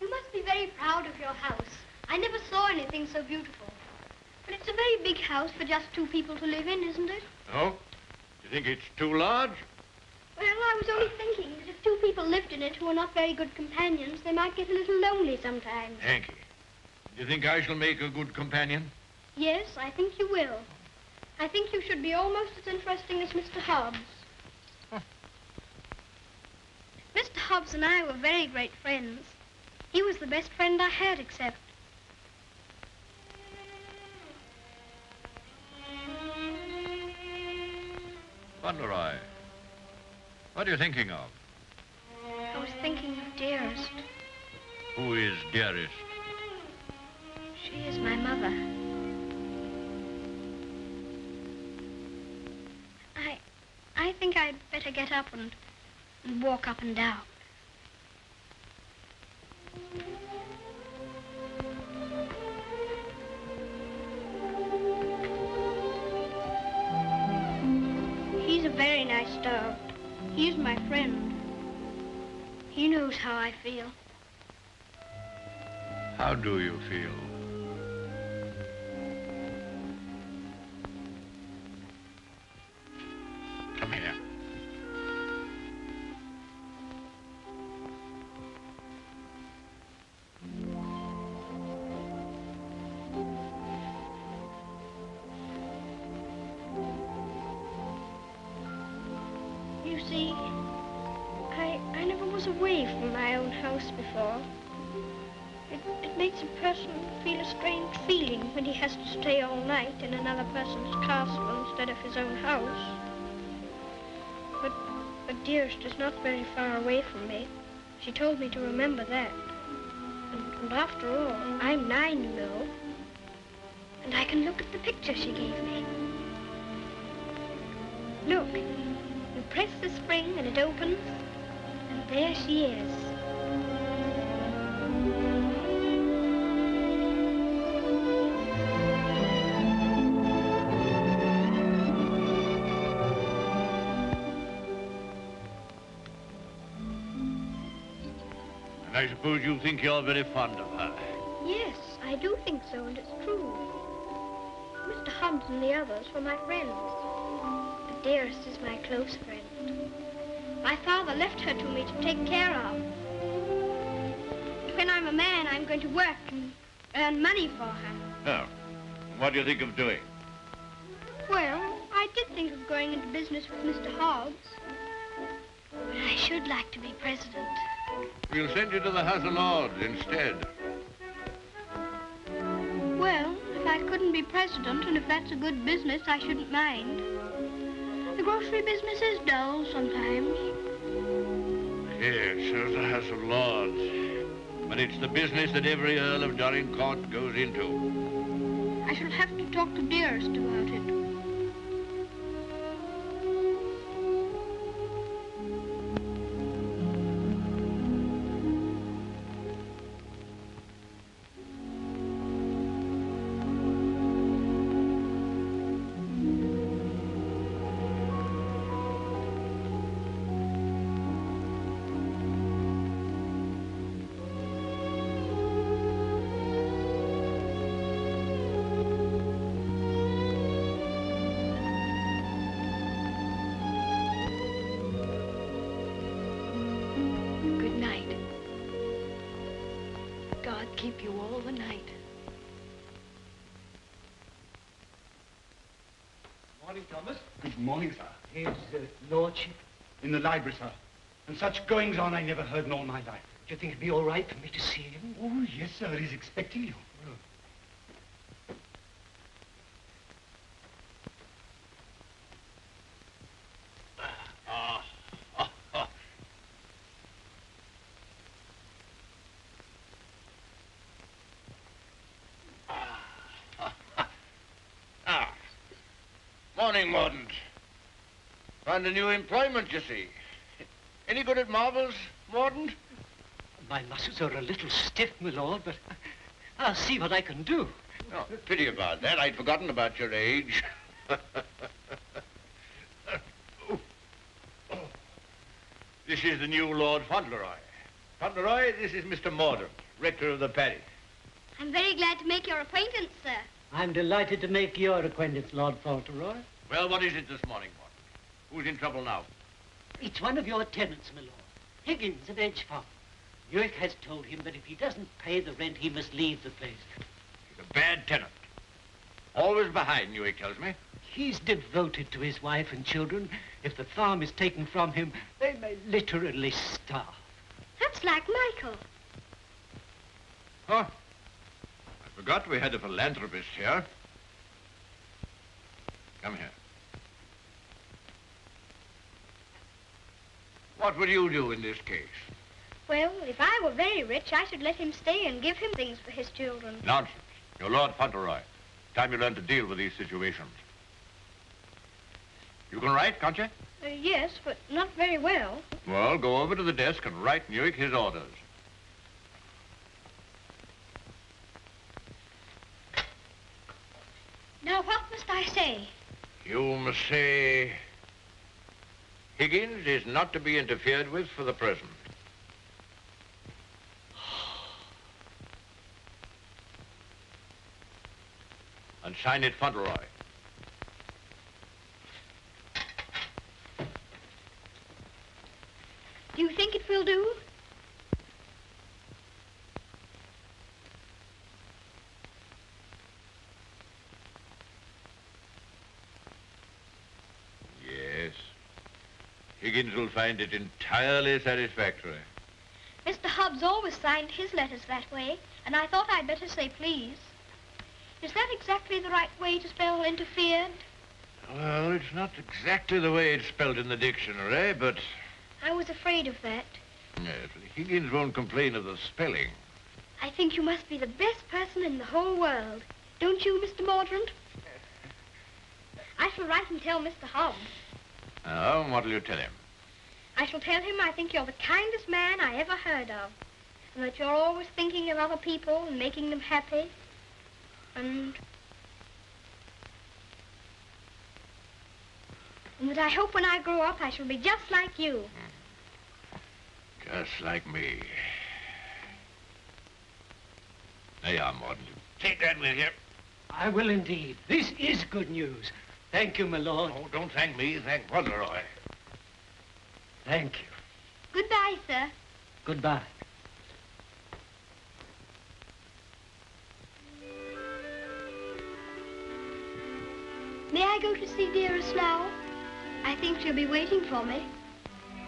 You must be very proud of your house. I never saw anything so beautiful. But it's a very big house for just 2 people to live in, isn't it? Oh? You think it's too large? Well, I was only thinking that if 2 people lived in it who are not very good companions, they might get a little lonely sometimes. Hanky, do you think I shall make a good companion? Yes, I think you will. I think you should be almost as interesting as Mr. Hobbs. Huh. Mr. Hobbs and I were very great friends. He was the best friend I had, except... Fauntleroy, what are you thinking of? I was thinking of Dearest. Who is Dearest? She is my mother. I think I'd better get up and walk up and down. very nice dog. He's my friend. He knows how I feel. How do you feel? Come here. You see, I never was away from my own house before. It makes a person feel a strange feeling when he has to stay all night in another person's castle instead of his own house. But Dearest is not very far away from me. She told me to remember that. And after all, I'm 9, you know. And I can look at the picture she gave me. Look, you press the spring and it opens, and there she is. And I suppose you think you're very fond of her. Yes, I do think so, and it's true. Mr. Hobbs and the others were my friends. But Dearest is my close friend. My father left her to me to take care of. When I'm a man, I'm going to work and earn money for her. Oh, what do you think of doing? Well, I did think of going into business with Mr. Hobbs. But I should like to be president. We'll send you to the House of Lords instead. Well, if I couldn't be president, and if that's a good business, I shouldn't mind. The grocery business is dull sometimes. Yes, so's the House of Lords. But it's the business that every Earl of Dorincourt goes into. I shall have to talk to Dearest about it. Keep you all the night. Morning, Thomas. Good morning, sir. His lordship. In the library, sir. And such goings on I never heard in all my life. Do you think it'd be all right for me to see him? Oh, yes, sir. He's expecting you. Morning, Mordaunt. Found a new employment, you see. Any good at marbles, Mordaunt? My muscles are a little stiff, my lord, but I'll see what I can do. Oh, pity about that. I'd forgotten about your age. This is the new Lord Fauntleroy. Fauntleroy, this is Mr. Mordaunt, rector of the parish. I'm very glad to make your acquaintance, sir. I'm delighted to make your acquaintance, Lord Fauntleroy. Well, what is it this morning, Mordaunt? Who's in trouble now? It's one of your tenants, my lord. Higgins of Edgefarm. York has told him that if he doesn't pay the rent, he must leave the place. He's a bad tenant. Always behind, York tells me. He's devoted to his wife and children. If the farm is taken from him, they may literally starve. That's like Michael. Huh? I forgot we had a philanthropist here. Come here. What would you do in this case? Well, if I were very rich, I should let him stay and give him things for his children. Nonsense. You're Lord Fauntleroy. Time you learn to deal with these situations. You can write, can't you? Yes, but not very well. Well, go over to the desk and write Newick his orders. Now, what must I say? You must say, Higgins is not to be interfered with for the present. And sign it Fauntleroy. Do you think it will do? Yes. Higgins will find it entirely satisfactory. Mr. Hobbs always signed his letters that way, and I thought I'd better say please. Is that exactly the right way to spell interfered? Well, it's not exactly the way it's spelled in the dictionary, but... I was afraid of that. Yes, Higgins won't complain of the spelling. I think you must be the best person in the whole world. Don't you, Mr. Mordaunt? I shall write and tell Mr. Hobbs. Oh, and what'll you tell him? I shall tell him I think you're the kindest man I ever heard of, and that you're always thinking of other people and making them happy, and that I hope when I grow up I shall be just like you. Just like me. There you are, Morden. Take that with you. I will indeed. This is good news. Thank you, my lord. Oh, don't thank me. Thank Fauntleroy. Thank you. Goodbye, sir. Goodbye. May I go to see Dearest now? I think she'll be waiting for me.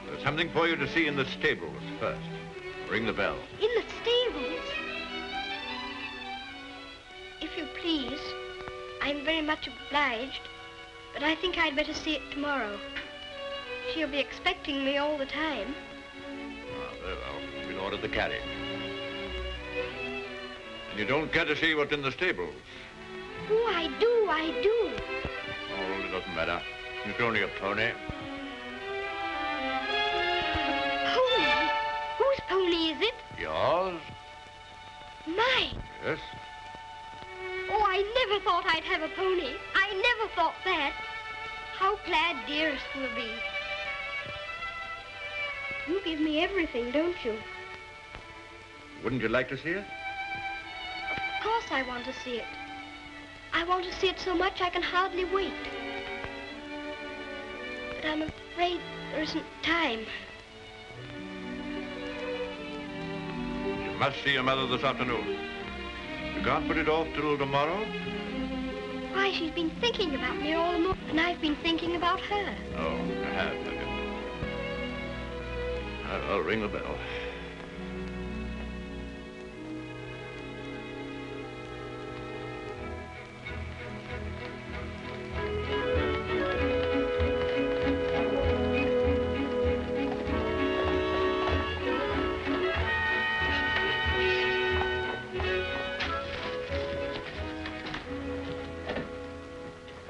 There's something for you to see in the stables first. Ring the bell. In the stables? If you please, I'm very much obliged, but I think I'd better see it tomorrow. She'll be expecting me all the time. Ah, very well. We'll order the carriage. And you don't care to see what's in the stables? Oh, I do, I do. Oh, it doesn't matter. It's only a pony. Pony? Whose pony is it? Yours? Mine. Yes. Oh, I never thought I'd have a pony. I never thought that. How glad Dearest will be. You give me everything, don't you? Wouldn't you like to see it? Of course I want to see it. I want to see it so much I can hardly wait. But I'm afraid there isn't time. You must see your mother this afternoon. You can't put it off till tomorrow? Why, she's been thinking about me all the morning, and I've been thinking about her. Oh, you have you? I'll ring the bell.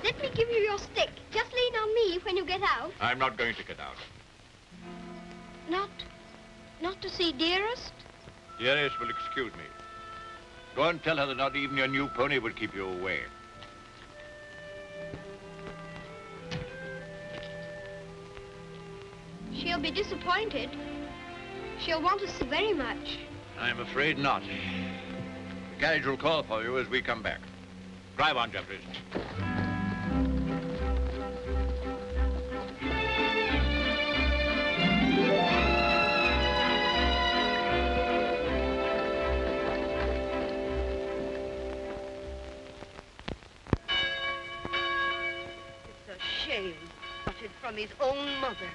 Let me give you your stick. Just lean on me when you get out. I'm not going to get out. Not to see Dearest? Dearest will excuse me. Go and tell her that not even your new pony would keep you away. She'll be disappointed. She'll want to see very much. I'm afraid not. The carriage will call for you as we come back. Drive on, Jeffries. Wanted from his own mother.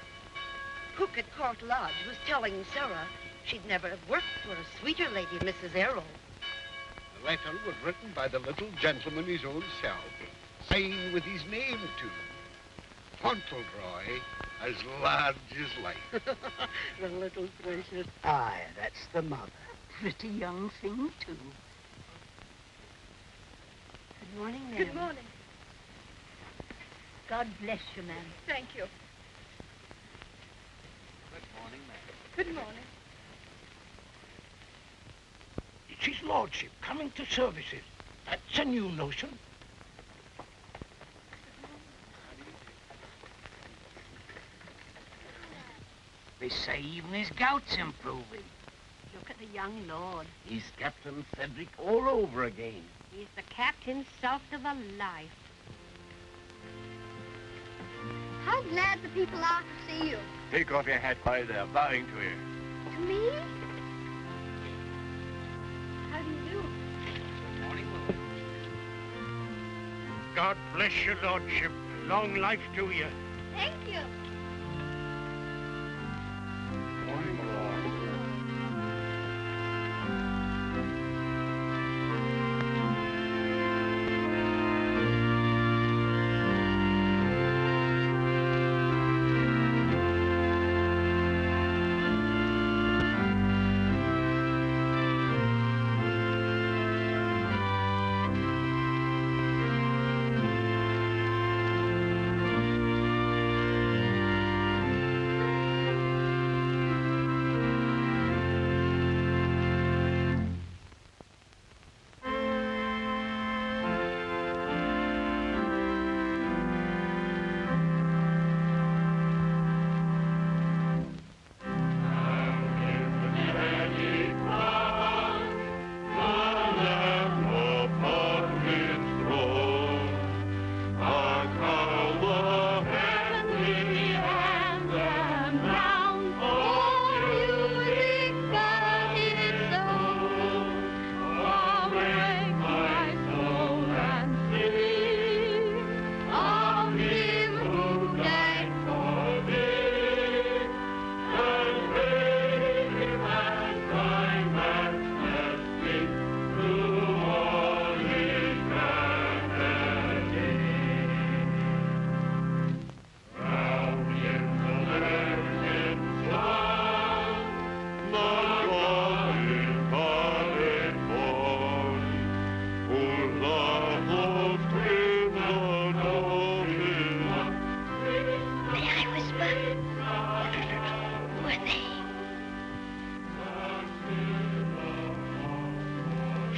Cook at Court Lodge was telling Sarah she'd never have worked for a sweeter lady, Mrs. Errol. The letter was written by the little gentleman his own self, signed with his name too. Fauntleroy, as large as life. The little precious. Aye, that's the mother. Pretty young thing, too. Good morning, ma'am. Good morning. God bless you, ma'am. Thank you. Good morning, ma'am. Good morning. It's his lordship coming to services. That's a new notion. say even his gout's improving. Look at the young lord. He's Captain Ceddie all over again. He's the captain's salt of a life. How glad the people are to see you. Take off your hat, boy. They're bowing to you. To me? How do you do? Good morning, Lord. God bless your lordship. Long life to you. Thank you. Morning, my lord.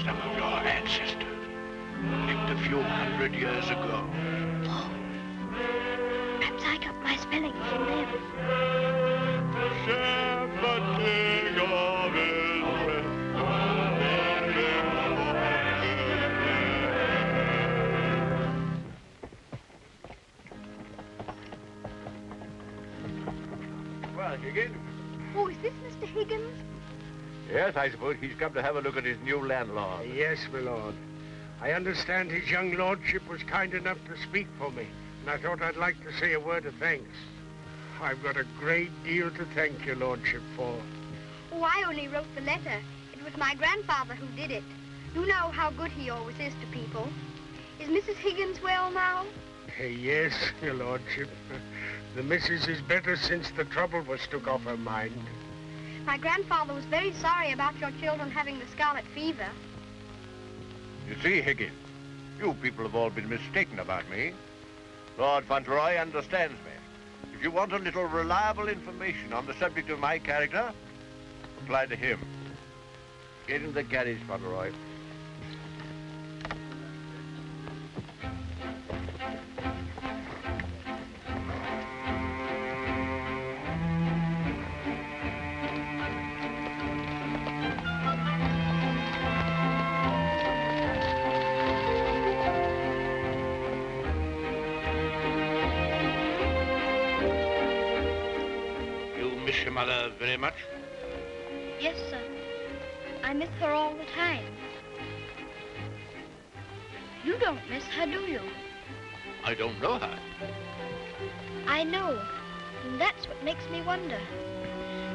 Some of your ancestors lived a few hundred years ago. Oh. Perhaps I got my spelling from them. Well, Higgins? Oh, is this Mr. Higgins? Yes, I suppose he's come to have a look at his new landlord. Yes, my lord. I understand his young lordship was kind enough to speak for me, and I thought I'd like to say a word of thanks. I've got a great deal to thank your lordship for. Oh, I only wrote the letter. It was my grandfather who did it. You know how good he always is to people. Is Mrs. Higgins well now? Yes, your lordship. The missus is better since the trouble was took off her mind. My grandfather was very sorry about your children having the scarlet fever. You see, Higgins, you people have all been mistaken about me. Lord Fauntleroy understands me. If you want a little reliable information on the subject of my character, apply to him. Get in the carriage, Fauntleroy. Your mother very much? Yes, sir. I miss her all the time. You don't miss her, do you? I don't know her. I know, and that's what makes me wonder.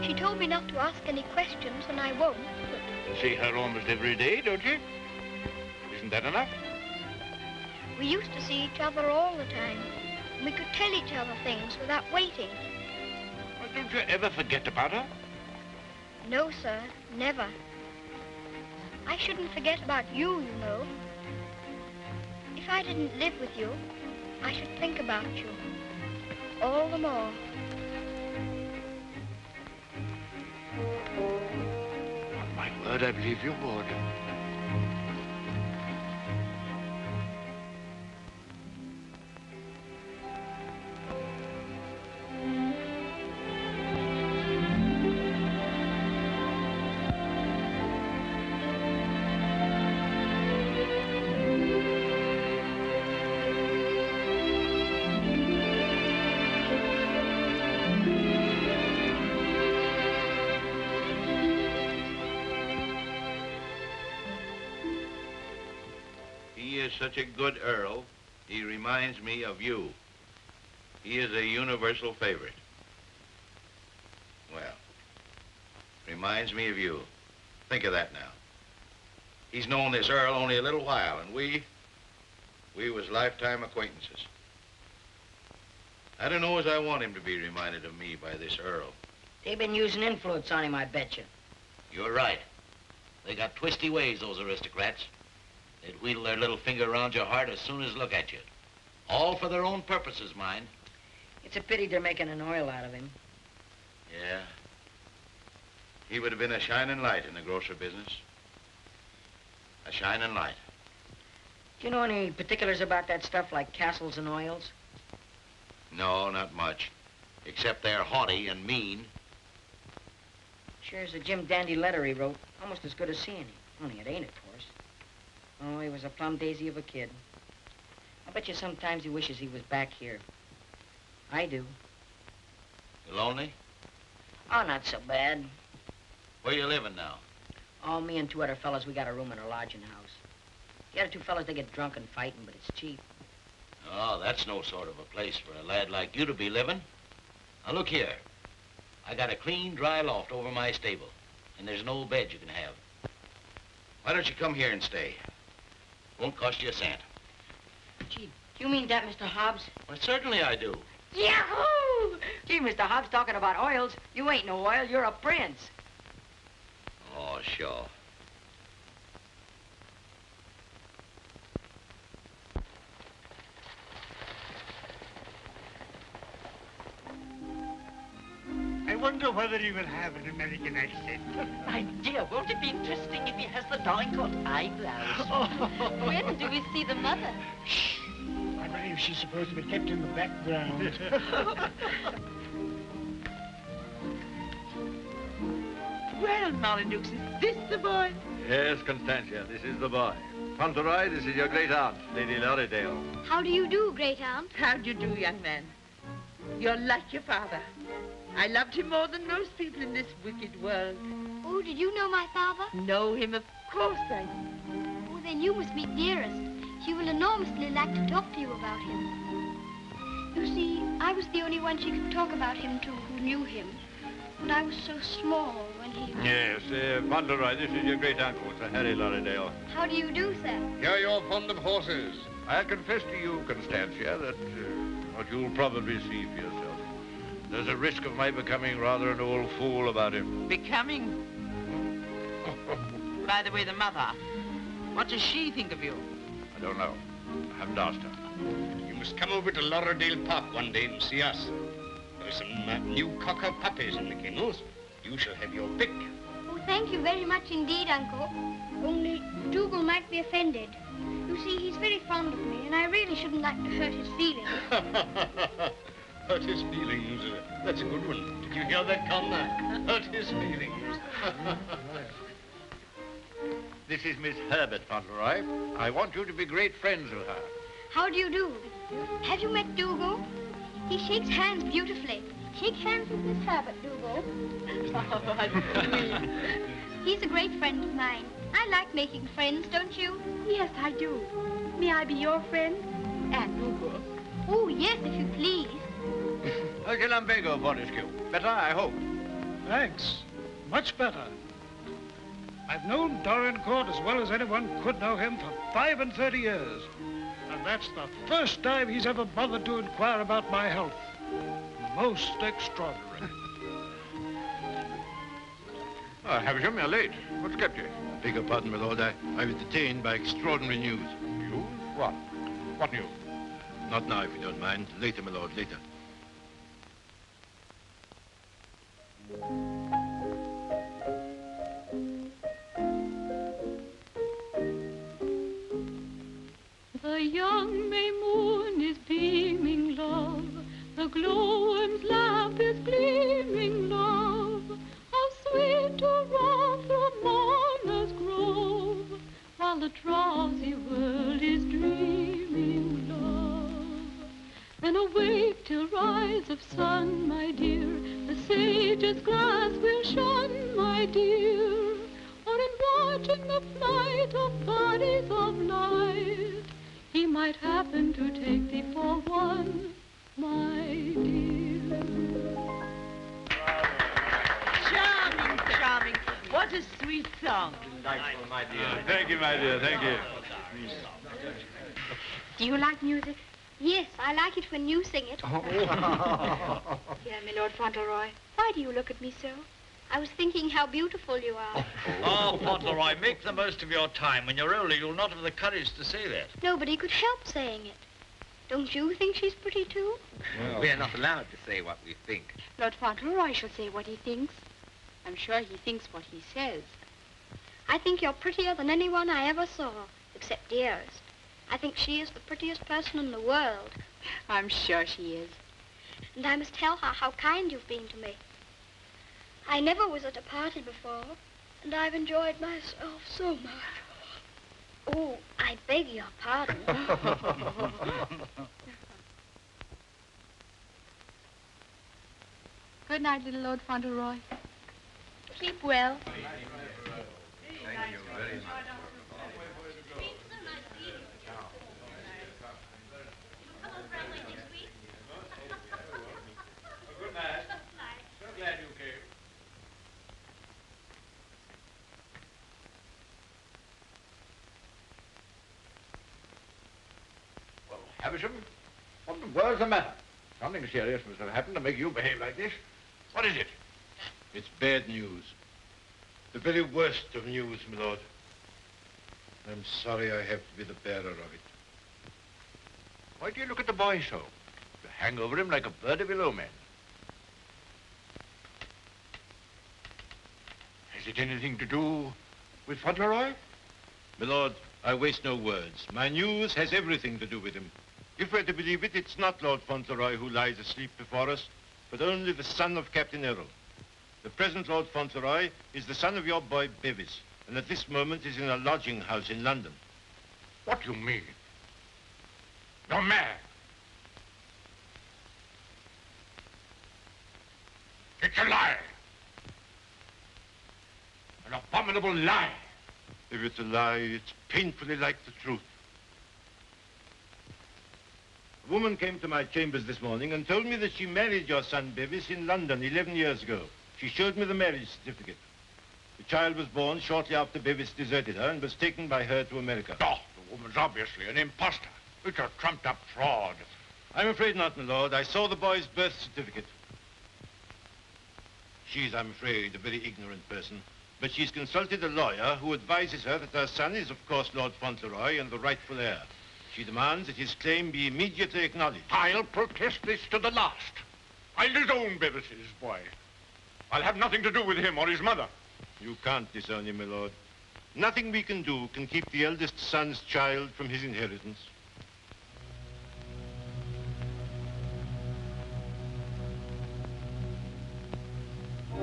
She told me not to ask any questions, and I won't, but... See her almost every day, don't you? Isn't that enough? We used to see each other all the time. And we could tell each other things without waiting. Well, don't you ever forget about her? No, sir, never. I shouldn't forget about you, you know. If I didn't live with you, I should think about you. All the more. On my word, I believe you would. is such a good Earl, he reminds me of you. He is a universal favorite. Well, reminds me of you. Think of that now. He's known this Earl only a little while, and we was lifetime acquaintances. I don't know as I want him to be reminded of me by this Earl. They've been using influence on him, I bet you. You're right. They got twisty ways, those aristocrats. They'd wheedle their little finger around your heart as soon as look at you. All for their own purposes, mind. It's a pity they're making an oil out of him. Yeah. He would have been a shining light in the grocery business. A shining light. Do you know any particulars about that stuff, like castles and oils? No, not much. Except they're haughty and mean. Sure as a Jim Dandy letter he wrote. Almost as good as seeing him. Only it ain't, of course. Oh, he was a plum daisy of a kid. I bet you sometimes he wishes he was back here. I do. You lonely? Oh, not so bad. Where you living now? Oh, me and two other fellas, we got a room in a lodging house. The other two fellas, they get drunk and fighting, but it's cheap. Oh, that's no sort of a place for a lad like you to be living. Now, look here. I got a clean, dry loft over my stable, and there's an old bed you can have. Why don't you come here and stay? Won't cost you a cent. Gee, do you mean that, Mr. Hobbs? Well, certainly I do. Yahoo! Gee, Mr. Hobbs, talking about oils, you ain't no oil, you're a prince. Oh, sure. I wonder whether he will have an American accent. My dear, won't it be interesting if he has the Dorincourt eyebrows? When do we see the mother? Shh. I believe she's supposed to be kept in the background. Well, Molyneux, is this the boy? Yes, Constantia, this is the boy. Fauntleroy, this is your great aunt, Lady Lorridale. How do you do, great aunt? How do you do, young man? You're like your father. I loved him more than most people in this wicked world. Oh, did you know my father? Know him? Of course I do. Oh, then you must meet Dearest. She will enormously like to talk to you about him. You see, I was the only one she could talk about him to who knew him. And I was so small when he... Yes, Fauntleroy, this is your great uncle, Sir Harry Lorridale. How do you do, sir? Here you're fond of horses. I confess to you, Constantia, that what you'll probably see for yourself. There's a risk of my becoming rather an old fool about him. Becoming? By the way, the mother, what does she think of you? I don't know. I haven't asked her. You must come over to Lorridale Park one day and see us. There are some new cocker puppies in the kennels. You shall have your pick. Oh, thank you very much indeed, Uncle. Only Dougal might be offended. You see, he's very fond of me, and I really shouldn't like to hurt his feelings. Hurt his feelings. That's a good one. Did you hear that, Connor? Hurt his feelings. This is Miss Herbert, Fauntleroy. I want you to be great friends with her. How do you do? Have you met Dougal? He shakes hands beautifully. Shake hands with Miss Herbert, Dougal. He's a great friend of mine. I like making friends, don't you? Yes, I do. May I be your friend? And Dougal. Oh, yes, if you please. Okay, lumbago, Fortescue. Better, I hope. Thanks. Much better. I've known Dorincourt as well as anyone could know him for 35 years. And that's the first time he's ever bothered to inquire about my health. Most extraordinary. Havisham, you're late. What's kept you? Beg your pardon, my lord. I was detained by extraordinary news. News? What? What news? Not now, if you don't mind. Later, my lord, later. The young May moon is beaming, love. The glowworm's lamp is gleaming, love. How sweet to roam through Mona's grove, while the drowsy world is dreaming, love. Then awake till rise of sun, my dear. The sage's glass will shun, my dear. Or in watching the flight of bodies of light, he might happen to take thee for one, my dear. Charming, charming. What a sweet song. Delightful, my dear. Thank you, my dear. Thank you. Do you like music? Yes, I like it when you sing it. Dear my Lord Fauntleroy, why do you look at me so? I was thinking how beautiful you are. Oh, Fauntleroy, make the most of your time. When you're older, you'll not have the courage to say that. Nobody could help saying it. Don't you think she's pretty, too? Well, we're not allowed to say what we think. Lord Fauntleroy shall say what he thinks. I'm sure he thinks what he says. I think you're prettier than anyone I ever saw, except Dearest. I think she is the prettiest person in the world. I'm sure she is. And I must tell her how kind you've been to me. I never was at a party before, and I've enjoyed myself so much. Oh, I beg your pardon. Good night, little Lord Fauntleroy. Keep well. Thank you very much. Good night. So glad you came. Well, Havisham, what the world's the matter? Something serious must have happened to make you behave like this. What is it? It's bad news. The very worst of news, my lord. I'm sorry I have to be the bearer of it. Why do you look at the boy so? You hang over him like a bird of ill omen. Has it anything to do with Fauntleroy? My lord, I waste no words. My news has everything to do with him. If we're to believe it, it's not Lord Fauntleroy who lies asleep before us, but only the son of Captain Earl. The present Lord Fauntleroy is the son of your boy Bevis, and at this moment is in a lodging house in London. What do you mean? You're mad. It's a lie. An abominable lie. If it's a lie, it's painfully like the truth. A woman came to my chambers this morning and told me that she married your son Bevis in London 11 years ago. She showed me the marriage certificate. The child was born shortly after Bevis deserted her and was taken by her to America. Oh, the woman's obviously an imposter. It's a trumped-up fraud. I'm afraid not, my lord. I saw the boy's birth certificate. She's, I'm afraid, a very ignorant person. But she's consulted a lawyer who advises her that her son is, of course, Lord Fauntleroy and the rightful heir. She demands that his claim be immediately acknowledged. I'll protest this to the last. I'll disown Bevis's boy. I'll have nothing to do with him or his mother. You can't disown him, my lord. Nothing we can do can keep the eldest son's child from his inheritance. The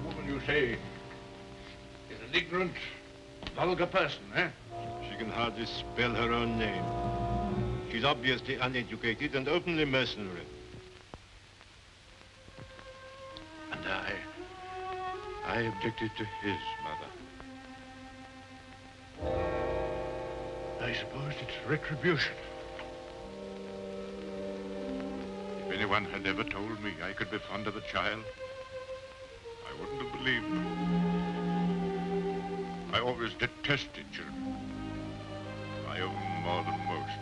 woman you say is an ignorant, vulgar person, eh? She can hardly spell her own name. She's obviously uneducated and openly mercenary. And I objected to his mother. I suppose it's retribution. If anyone had ever told me I could be fond of a child, I wouldn't have believed them. I always detested children. I owe them more than most.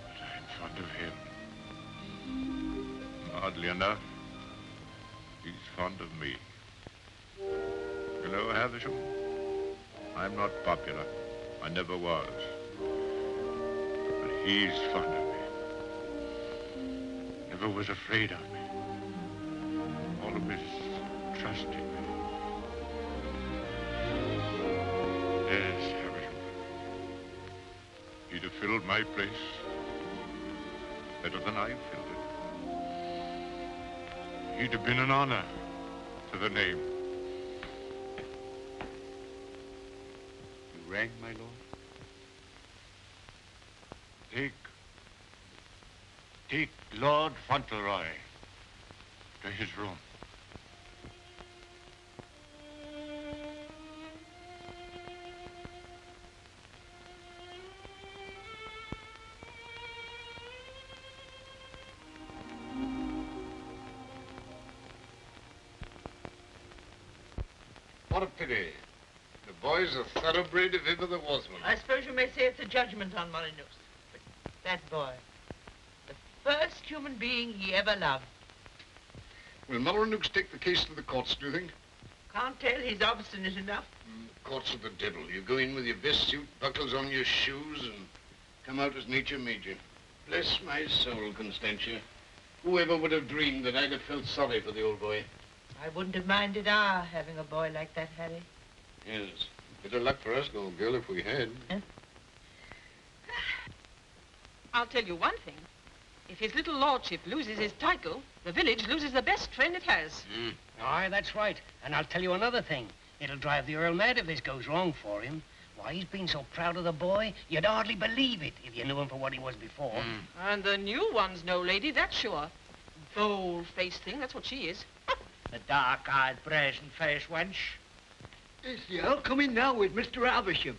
But I'm fond of him. Oddly enough, he's fond of me. You know, Havisham, I'm not popular. I never was. But he's fond of me. Never was afraid of me. Always trusted me. Yes, Havisham. He'd have filled my place better than I filled it. He'd have been an honor to the name. You rang, my lord? Take Lord Fauntleroy to his room. What a pity. The boy's a thoroughbred if ever there was one. I suppose you may say it's a judgment on Molyneux. But that boy, the first human being he ever loved. Will Molyneux take the case to the courts, do you think? Can't tell, he's obstinate enough. Courts are the devil. You go in with your best suit, buckles on your shoes, and come out as nature made you. Bless my soul, Constantia. Whoever would have dreamed that I'd have felt sorry for the old boy? I wouldn't have minded our having a boy like that, Harry. Yes. Bit of luck for us, old girl, if we had. I'll tell you one thing. If his little lordship loses his title, the village loses the best friend it has. Aye, that's right. And I'll tell you another thing. It'll drive the Earl mad if this goes wrong for him. Why, he's been so proud of the boy, you'd hardly believe it if you knew him for what he was before. And the new one's no lady, that's sure. Bold-faced thing, that's what she is. The dark-eyed, brazen-faced wench. Yes, the Earl come in now with Mr. Avisham.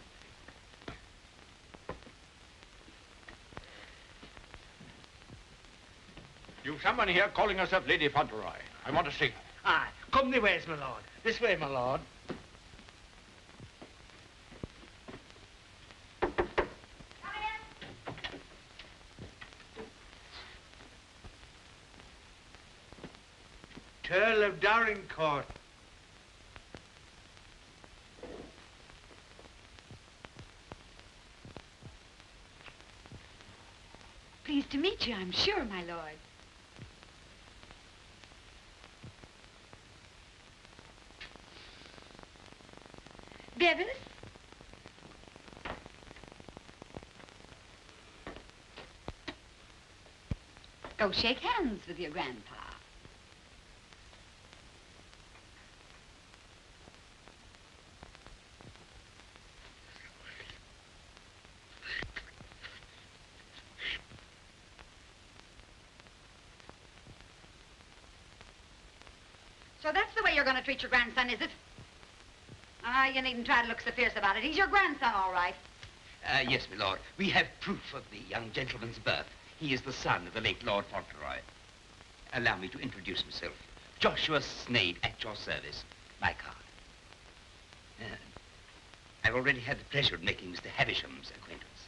You've someone here calling herself Lady Fauntleroy. I want to see her. Aye, come the ways, my lord. This way, my lord. Earl of Dorincourt. Pleased to meet you, I'm sure, my lord. Bevis? Go shake hands with your grandpa. So that's the way you're going to treat your grandson, is it? Ah, you needn't try to look so fierce about it. He's your grandson, all right. Yes, my lord. We have proof of the young gentleman's birth. He is the son of the late Lord Fauntleroy. Allow me to introduce myself. Joshua Sneyd, at your service. My card. I've already had the pleasure of making Mr. Havisham's acquaintance.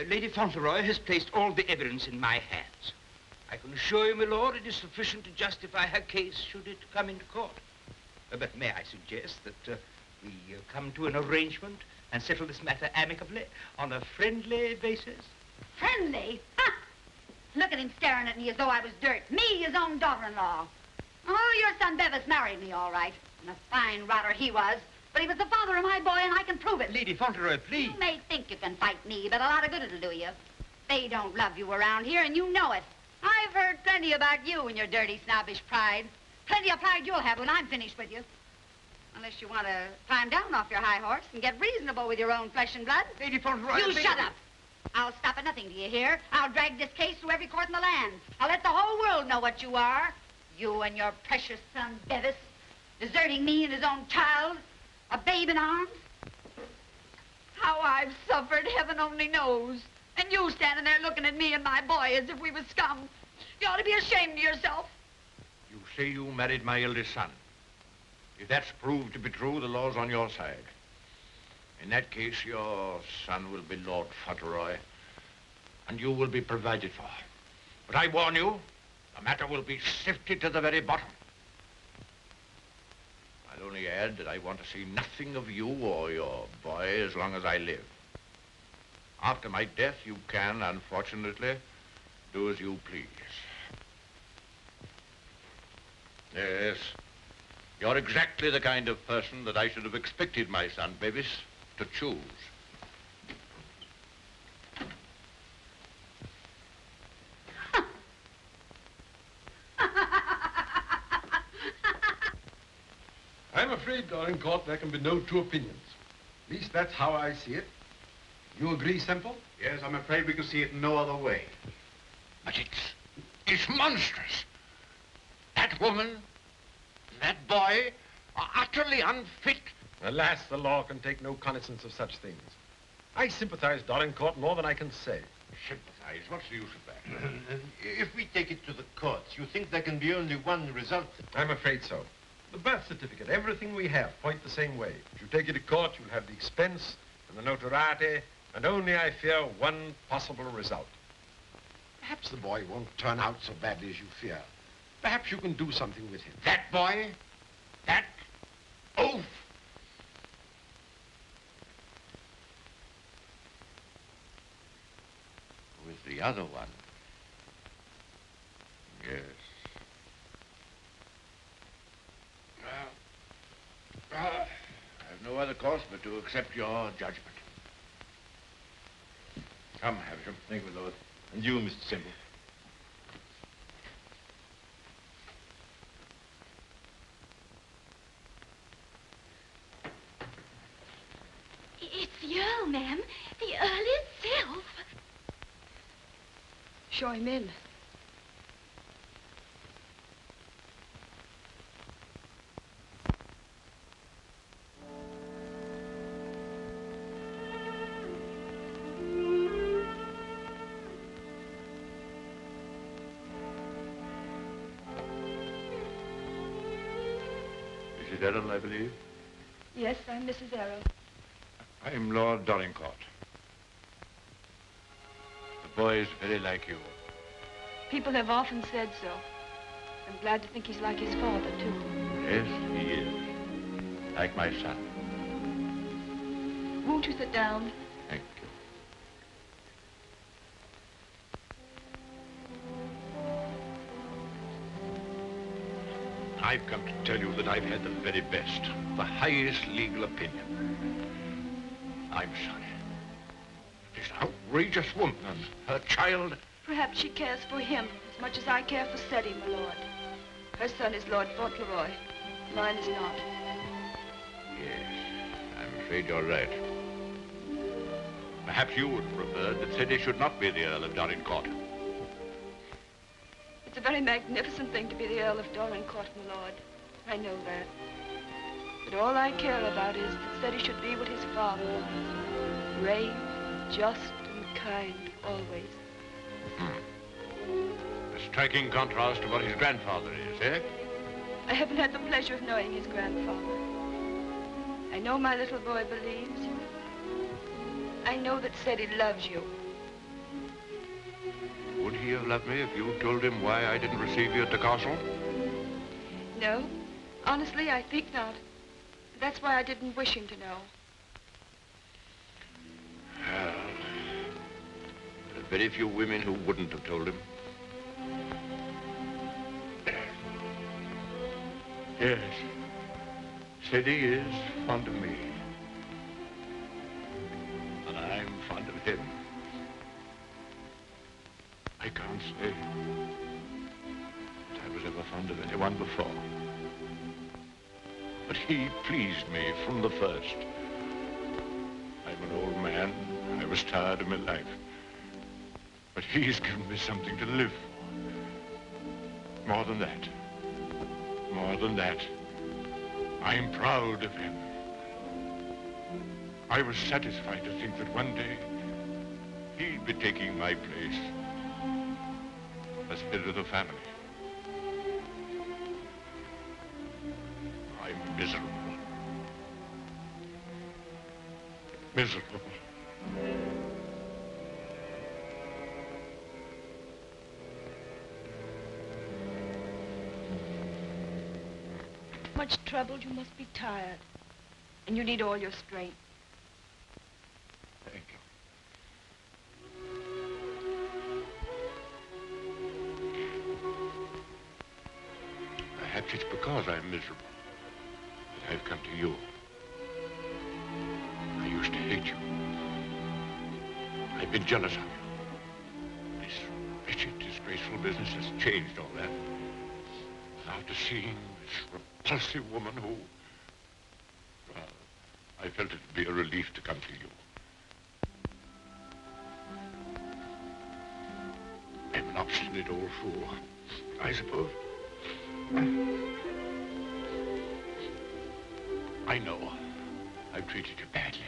Lady Fauntleroy has placed all the evidence in my hands. I can assure you, my lord, it is sufficient to justify her case should it come into court. But may I suggest that we come to an arrangement and settle this matter amicably on a friendly basis? Friendly? Ha! Look at him staring at me as though I was dirt. Me, his own daughter-in-law. Oh, your son Bevis married me, all right. And a fine rotter he was. But he was the father of my boy, and I can prove it. Lady Fauntleroy, please. You may think you can fight me, but a lot of good it'll do you. They don't love you around here, and you know it. I've heard plenty about you and your dirty, snobbish pride. Plenty of pride you'll have when I'm finished with you. Unless you want to climb down off your high horse and get reasonable with your own flesh and blood. Lady Fauntleroy... You shut up. I'll stop at nothing, do you hear? I'll drag this case through every court in the land. I'll let the whole world know what you are. You and your precious son, Bevis, deserting me and his own child, a babe in arms. How I've suffered, heaven only knows. And you standing there looking at me and my boy as if we were scum. You ought to be ashamed of yourself. You say you married my eldest son. If that's proved to be true, the law's on your side. In that case, your son will be Lord Fauntleroy, and you will be provided for. But I warn you, the matter will be sifted to the very bottom. I'll only add that I want to see nothing of you or your boy as long as I live. After my death, you can, unfortunately, do as you please. Yes, you're exactly the kind of person that I should have expected my son, Bevis, to choose. I'm afraid, Dorincourt, there can be no two opinions. At least that's how I see it. You agree, Semple? Yes, I'm afraid we can see it no other way. But it's monstrous. That woman, that boy, are utterly unfit. Alas, the law can take no cognizance of such things. I sympathize, Dorincourt, more than I can say. Sympathize? What's the use of that? If we take it to the courts, you think there can be only one result? I'm afraid so. The birth certificate, everything we have, point the same way. If you take it to court, you'll have the expense and the notoriety, and only, I fear, one possible result. Perhaps the boy won't turn out so badly as you fear. Perhaps you can do something with him. That boy? That oaf? With the other one. Yes. I have no other course but to accept your judgment. Come, Havisham. Thank you, Lord. And you, Mr. Semple. It's the Earl, ma'am. The Earl himself. Show him in. Mrs. Errol, I believe? Yes, I'm Mrs. Errol. I'm Lord Dorincourt. The boy's very like you. People have often said so. I'm glad to think he's like his father, too. Yes, he is. Like my son. Won't you sit down? Thank you. I've come to tell you that I've had the very best, the highest legal opinion. I'm sorry. This outrageous woman and her child. Perhaps she cares for him as much as I care for Ceddie, my lord. Her son is Lord Fauntleroy. Mine is not. Yes, I'm afraid you're right. Perhaps you would have preferred that Ceddie should not be the Earl of Dorincourt. It's a very magnificent thing to be the Earl of Dorincourt, my lord. I know that. But all I care about is that Ceddie should be what his father was. Brave, just, and kind, always. A striking contrast to what his grandfather is, eh? I haven't had the pleasure of knowing his grandfather. I know my little boy believes you. I know that Ceddie loves you. Would he have loved me if you told him why I didn't receive you at the castle? No. Honestly, I think not. That's why I didn't wish him to know. Well, there are very few women who wouldn't have told him. Yes, Ceddie is fond of me. And I'm fond of him. I can't say that I was ever fond of anyone before. But he pleased me from the first. I'm an old man. I was tired of my life. But he's given me something to live for. More than that. More than that. I'm proud of him. I was satisfied to think that one day he'd be taking my place as head of the family. I'm miserable. Miserable. Much trouble, you must be tired. And you need all your strength. Thank you. Perhaps it's because I'm miserable that I've come to you. I used to hate you. I've been jealous of you. This wretched, disgraceful business has changed all that. After seeing this repulsive woman who... Well, I felt it'd be a relief to come to you. I'm an obstinate old fool, I suppose. I know I've treated you badly.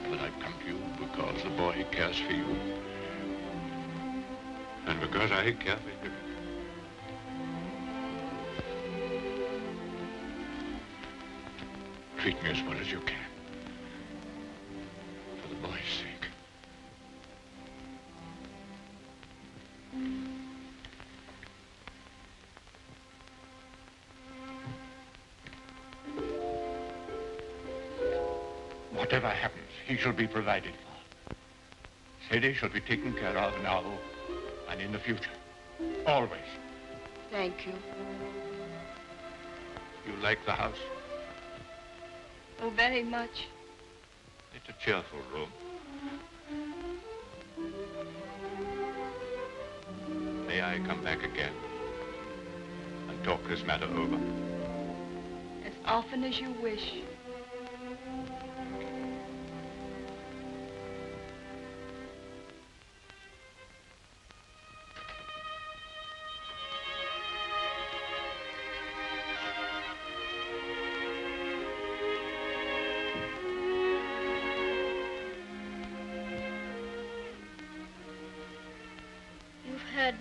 But I've come to you because the boy cares for you. And because I care for him. treat me as well as you can. For the boy's sake. Whatever happens, he shall be provided for. Ceddie shall be taken care of now and in the future. Always. Thank you. You like the house? Oh, very much. It's a cheerful room. May I come back again and talk this matter over? As often as you wish.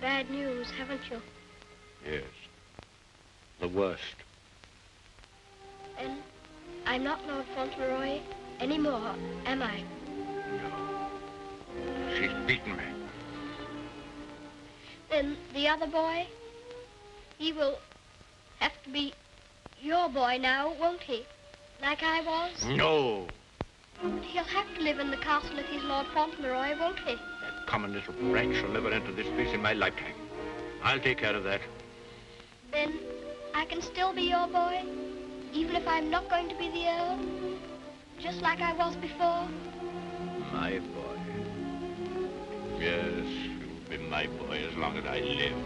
Bad news, haven't you? Yes. The worst. And I'm not Lord Fauntleroy anymore, am I? She's beaten me. Then the other boy, he will have to be your boy now, won't he? Like I was? No. But he'll have to live in the castle if he's Lord Fauntleroy, won't he? Common little brat shall never enter this place in my lifetime. I'll take care of that. Then I can still be your boy, even if I'm not going to be the Earl, just like I was before? My boy. Yes, you'll be my boy as long as I live.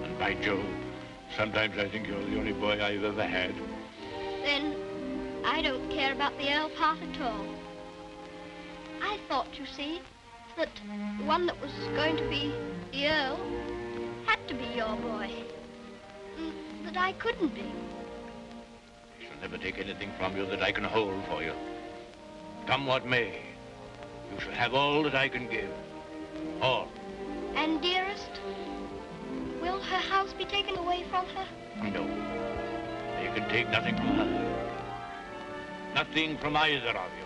And by Jove, sometimes I think you're the only boy I've ever had. Then I don't care about the Earl part at all. I thought, you see, that the one that was going to be the Earl had to be your boy. That I couldn't be. I shall never take anything from you that I can hold for you. Come what may, you shall have all that I can give. All. And dearest, will her house be taken away from her? No. You can take nothing from her. Nothing from either of you.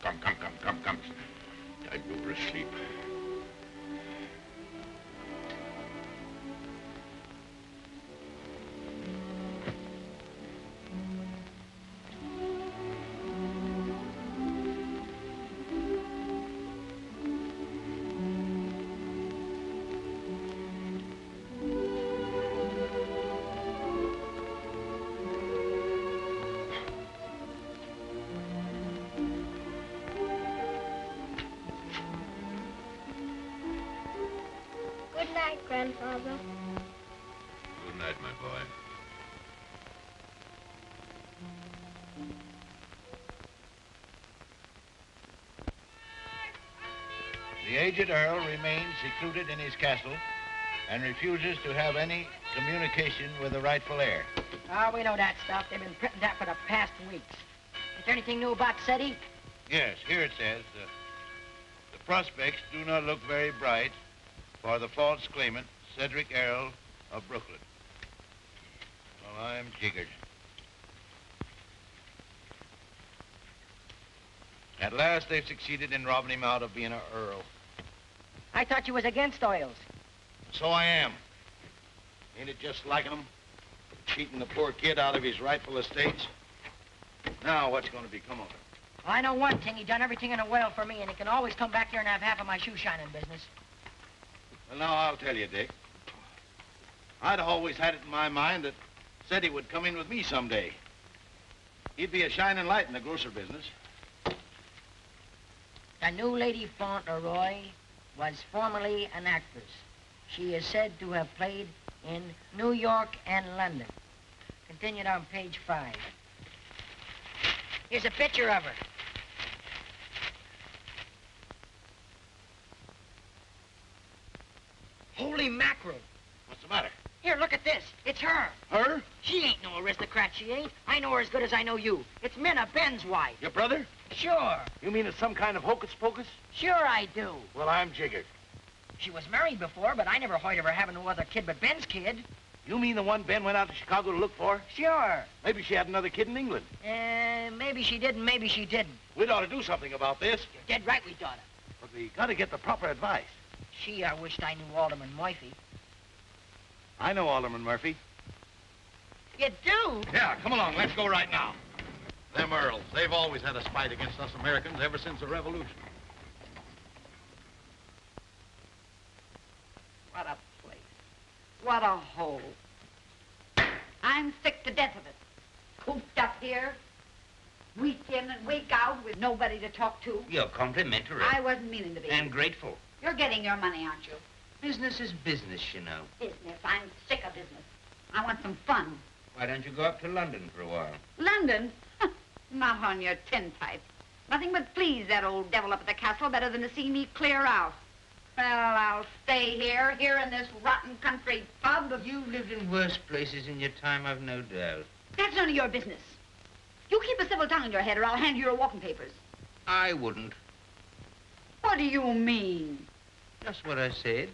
Come. Time you were asleep. Good night, Grandfather. Good night, my boy. The aged Earl remains secluded in his castle and refuses to have any communication with the rightful heir. Oh, we know that stuff. They've been printing that for the past weeks. Is there anything new about Ceddie? Yes, here it says, the prospects do not look very bright for the false claimant, Cedric Earl of Brooklyn. Well, I'm jiggered. At last, they've succeeded in robbing him out of being an earl. I thought you was against oils. So I am. Ain't it just like him? Cheating the poor kid out of his rightful estates? Now, what's going to become of him? Well, I know one thing. He done everything in a well for me, and he can always come back here and have half of my shoe shining business. Well, now, I'll tell you, Dick. I'd always had it in my mind that Ceddie would come in with me someday. He'd be a shining light in the grocer business. The new Lady Fauntleroy was formerly an actress. She is said to have played in New York and London. Continued on page 5. Here's a picture of her. Holy mackerel. What's the matter? Here, look at this. It's her. Her? She ain't no aristocrat, she ain't. I know her as good as I know you. It's Minna, Ben's wife. Your brother? Sure. You mean it's some kind of hocus pocus? Sure I do. Well, I'm jiggered. She was married before, but I never heard of her having no other kid but Ben's kid. You mean the one Ben went out to Chicago to look for? Sure. Maybe she had another kid in England. Maybe she did and maybe she didn't. We'd ought to do something about this. You're dead right we oughta. But we gotta get the proper advice. Gee, I wished I knew Alderman Murphy. I know Alderman Murphy. You do? Yeah, come along. Let's go right now. Them Earls, they've always had a spite against us Americans ever since the Revolution. What a place. What a hole. I'm sick to death of it. Cooped up here, week in and week out with nobody to talk to. You're complimentary. I wasn't meaning to be. And grateful. You're getting your money, aren't you? Business is business, you know. Business. I'm sick of business. I want some fun. Why don't you go up to London for a while? London? Not on your tin pipe. Nothing but please that old devil up at the castle better than to see me clear out. Well, I'll stay here in this rotten country pub. You've lived in worse places in your time, I've no doubt. That's none of your business. You keep a civil tongue in your head or I'll hand you your walking papers. I wouldn't. What do you mean? Just what I said.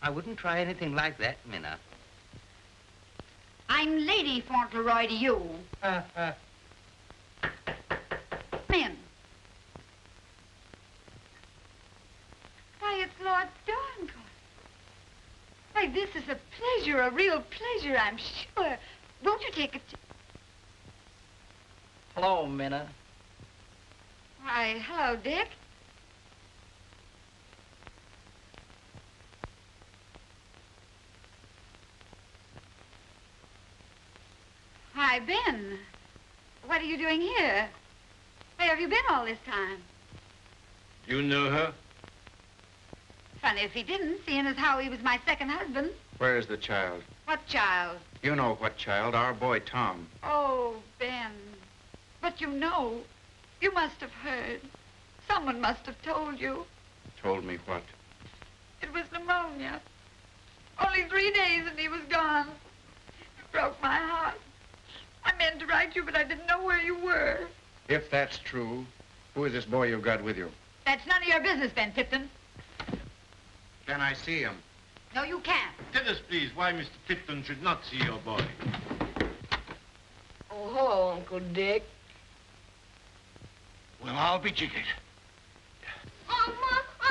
I wouldn't try anything like that, Minna. I'm Lady Fauntleroy to you. Men. Why, it's Lord Dorincourt. Why, this is a pleasure, a real pleasure, I'm sure. Won't you take a... Hello, Minna. Why, hello, Dick. Hi, Ben. What are you doing here? Where have you been all this time? You know her? Funny if he didn't, seeing as how he was my second husband. Where is the child? What child? You know what child, our boy Tom. Oh, Ben. But you know, you must have heard. Someone must have told you. Told me what? It was pneumonia. Only 3 days and he was gone. It broke my heart. I meant to write you, but I didn't know where you were. If that's true, who is this boy you've got with you? That's none of your business, Ben Tipton. Can I see him? No, you can't. Tell us, please, why Mr. Tipton should not see your boy. Oh, hello, Uncle Dick. Well, I'll be jiggered.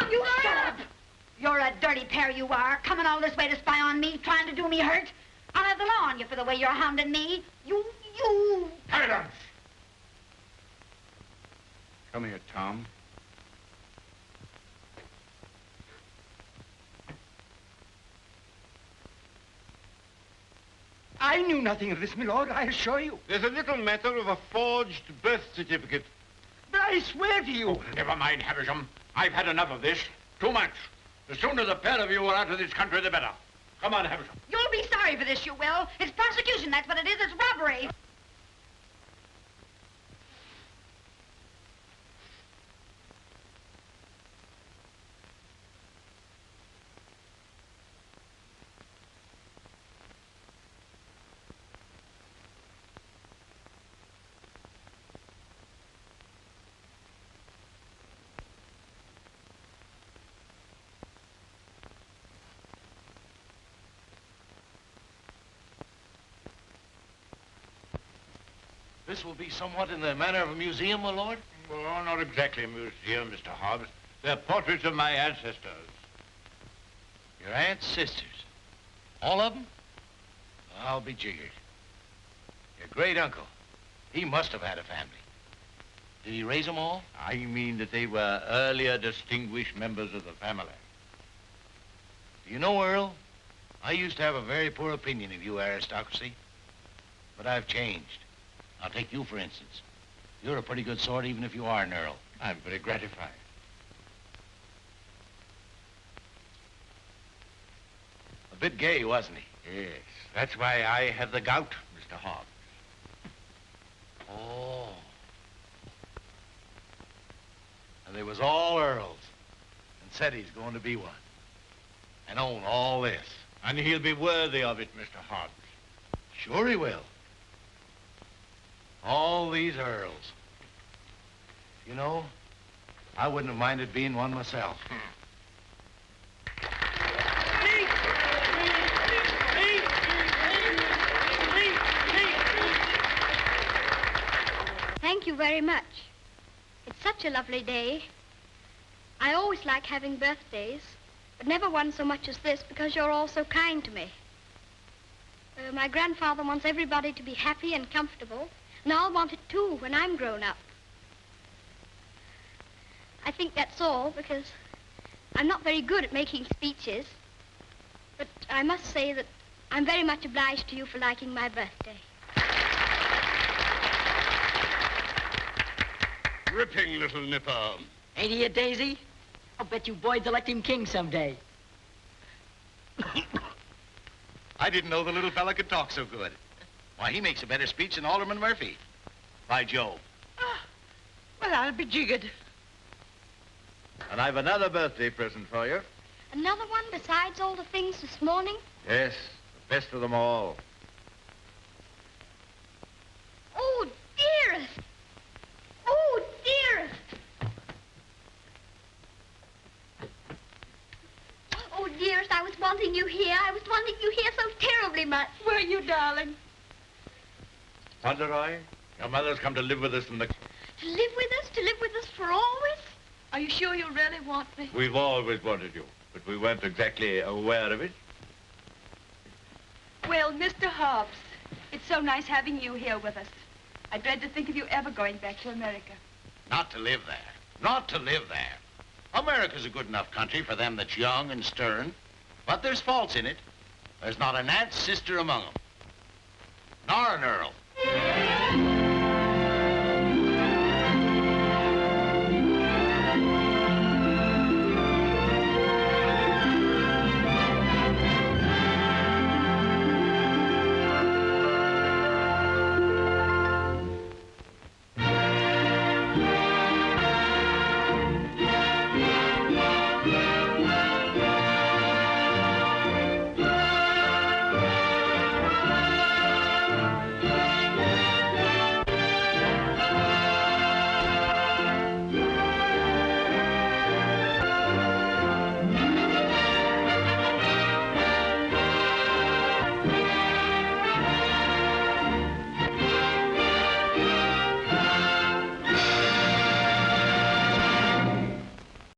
You shut up! You're a dirty pair, you are. Coming all this way to spy on me, trying to do me hurt. I'll have the law on you for the way you're hounding me. You... Silence! Come here, Tom. I knew nothing of this, my lord, I assure you. There's a little matter of a forged birth certificate. But I swear to you... Oh, never mind, Havisham. I've had enough of this. Too much. The sooner the pair of you are out of this country, the better. Come on, Havisham. You'll be sorry for this, you will. It's prosecution, that's what it is. It's robbery. This will be somewhat in the manner of a museum, my lord? Well, not exactly a museum, Mr. Hobbs. They're portraits of my ancestors. Your ancestors? All of them? I'll be jiggered. Your great-uncle, he must have had a family. Did he raise them all? I mean that they were earlier distinguished members of the family. Do you know, Earl, I used to have a very poor opinion of you aristocracy, but I've changed. I'll take you, for instance. You're a pretty good sort, even if you are an Earl. I'm very gratified. A bit gay, wasn't he? Yes, that's why I have the gout, Mr. Hobbs. Oh. And they was all Earls. And Ceddie's going to be one. And own all this. And he'll be worthy of it, Mr. Hobbs. Sure he will. All these Earls. You know, I wouldn't have minded being one myself. very much. It's such a lovely day. I always like having birthdays, but never one so much as this because you're all so kind to me. My grandfather wants everybody to be happy and comfortable, and I'll want it too when I'm grown up. I think that's all because I'm not very good at making speeches, but I must say that I'm very much obliged to you for liking my birthday. Ripping little nipper. Ain't he a daisy? I'll bet you boys elect him king someday. I didn't know the little fella could talk so good. Why, he makes a better speech than Alderman Murphy. By Jove. Well, I'll be jiggered. And I've another birthday present for you. Another one besides all the things this morning? Yes, the best of them all. Oh, dearest! Oh, dearest! Oh, dearest, I was wanting you here. I was wanting you here so terribly much. Were you, darling? Fauntleroy, your mother's come to live with us in the... To live with us? To live with us for always? Are you sure you really want me? We've always wanted you, but we weren't exactly aware of it. Well, Mr. Hobbs, it's so nice having you here with us. I dread to think of you ever going back to America. Not to live there. Not to live there. America's a good enough country for them that's young and stern, but there's faults in it. There's not an aunt's sister among them. Nor an earl.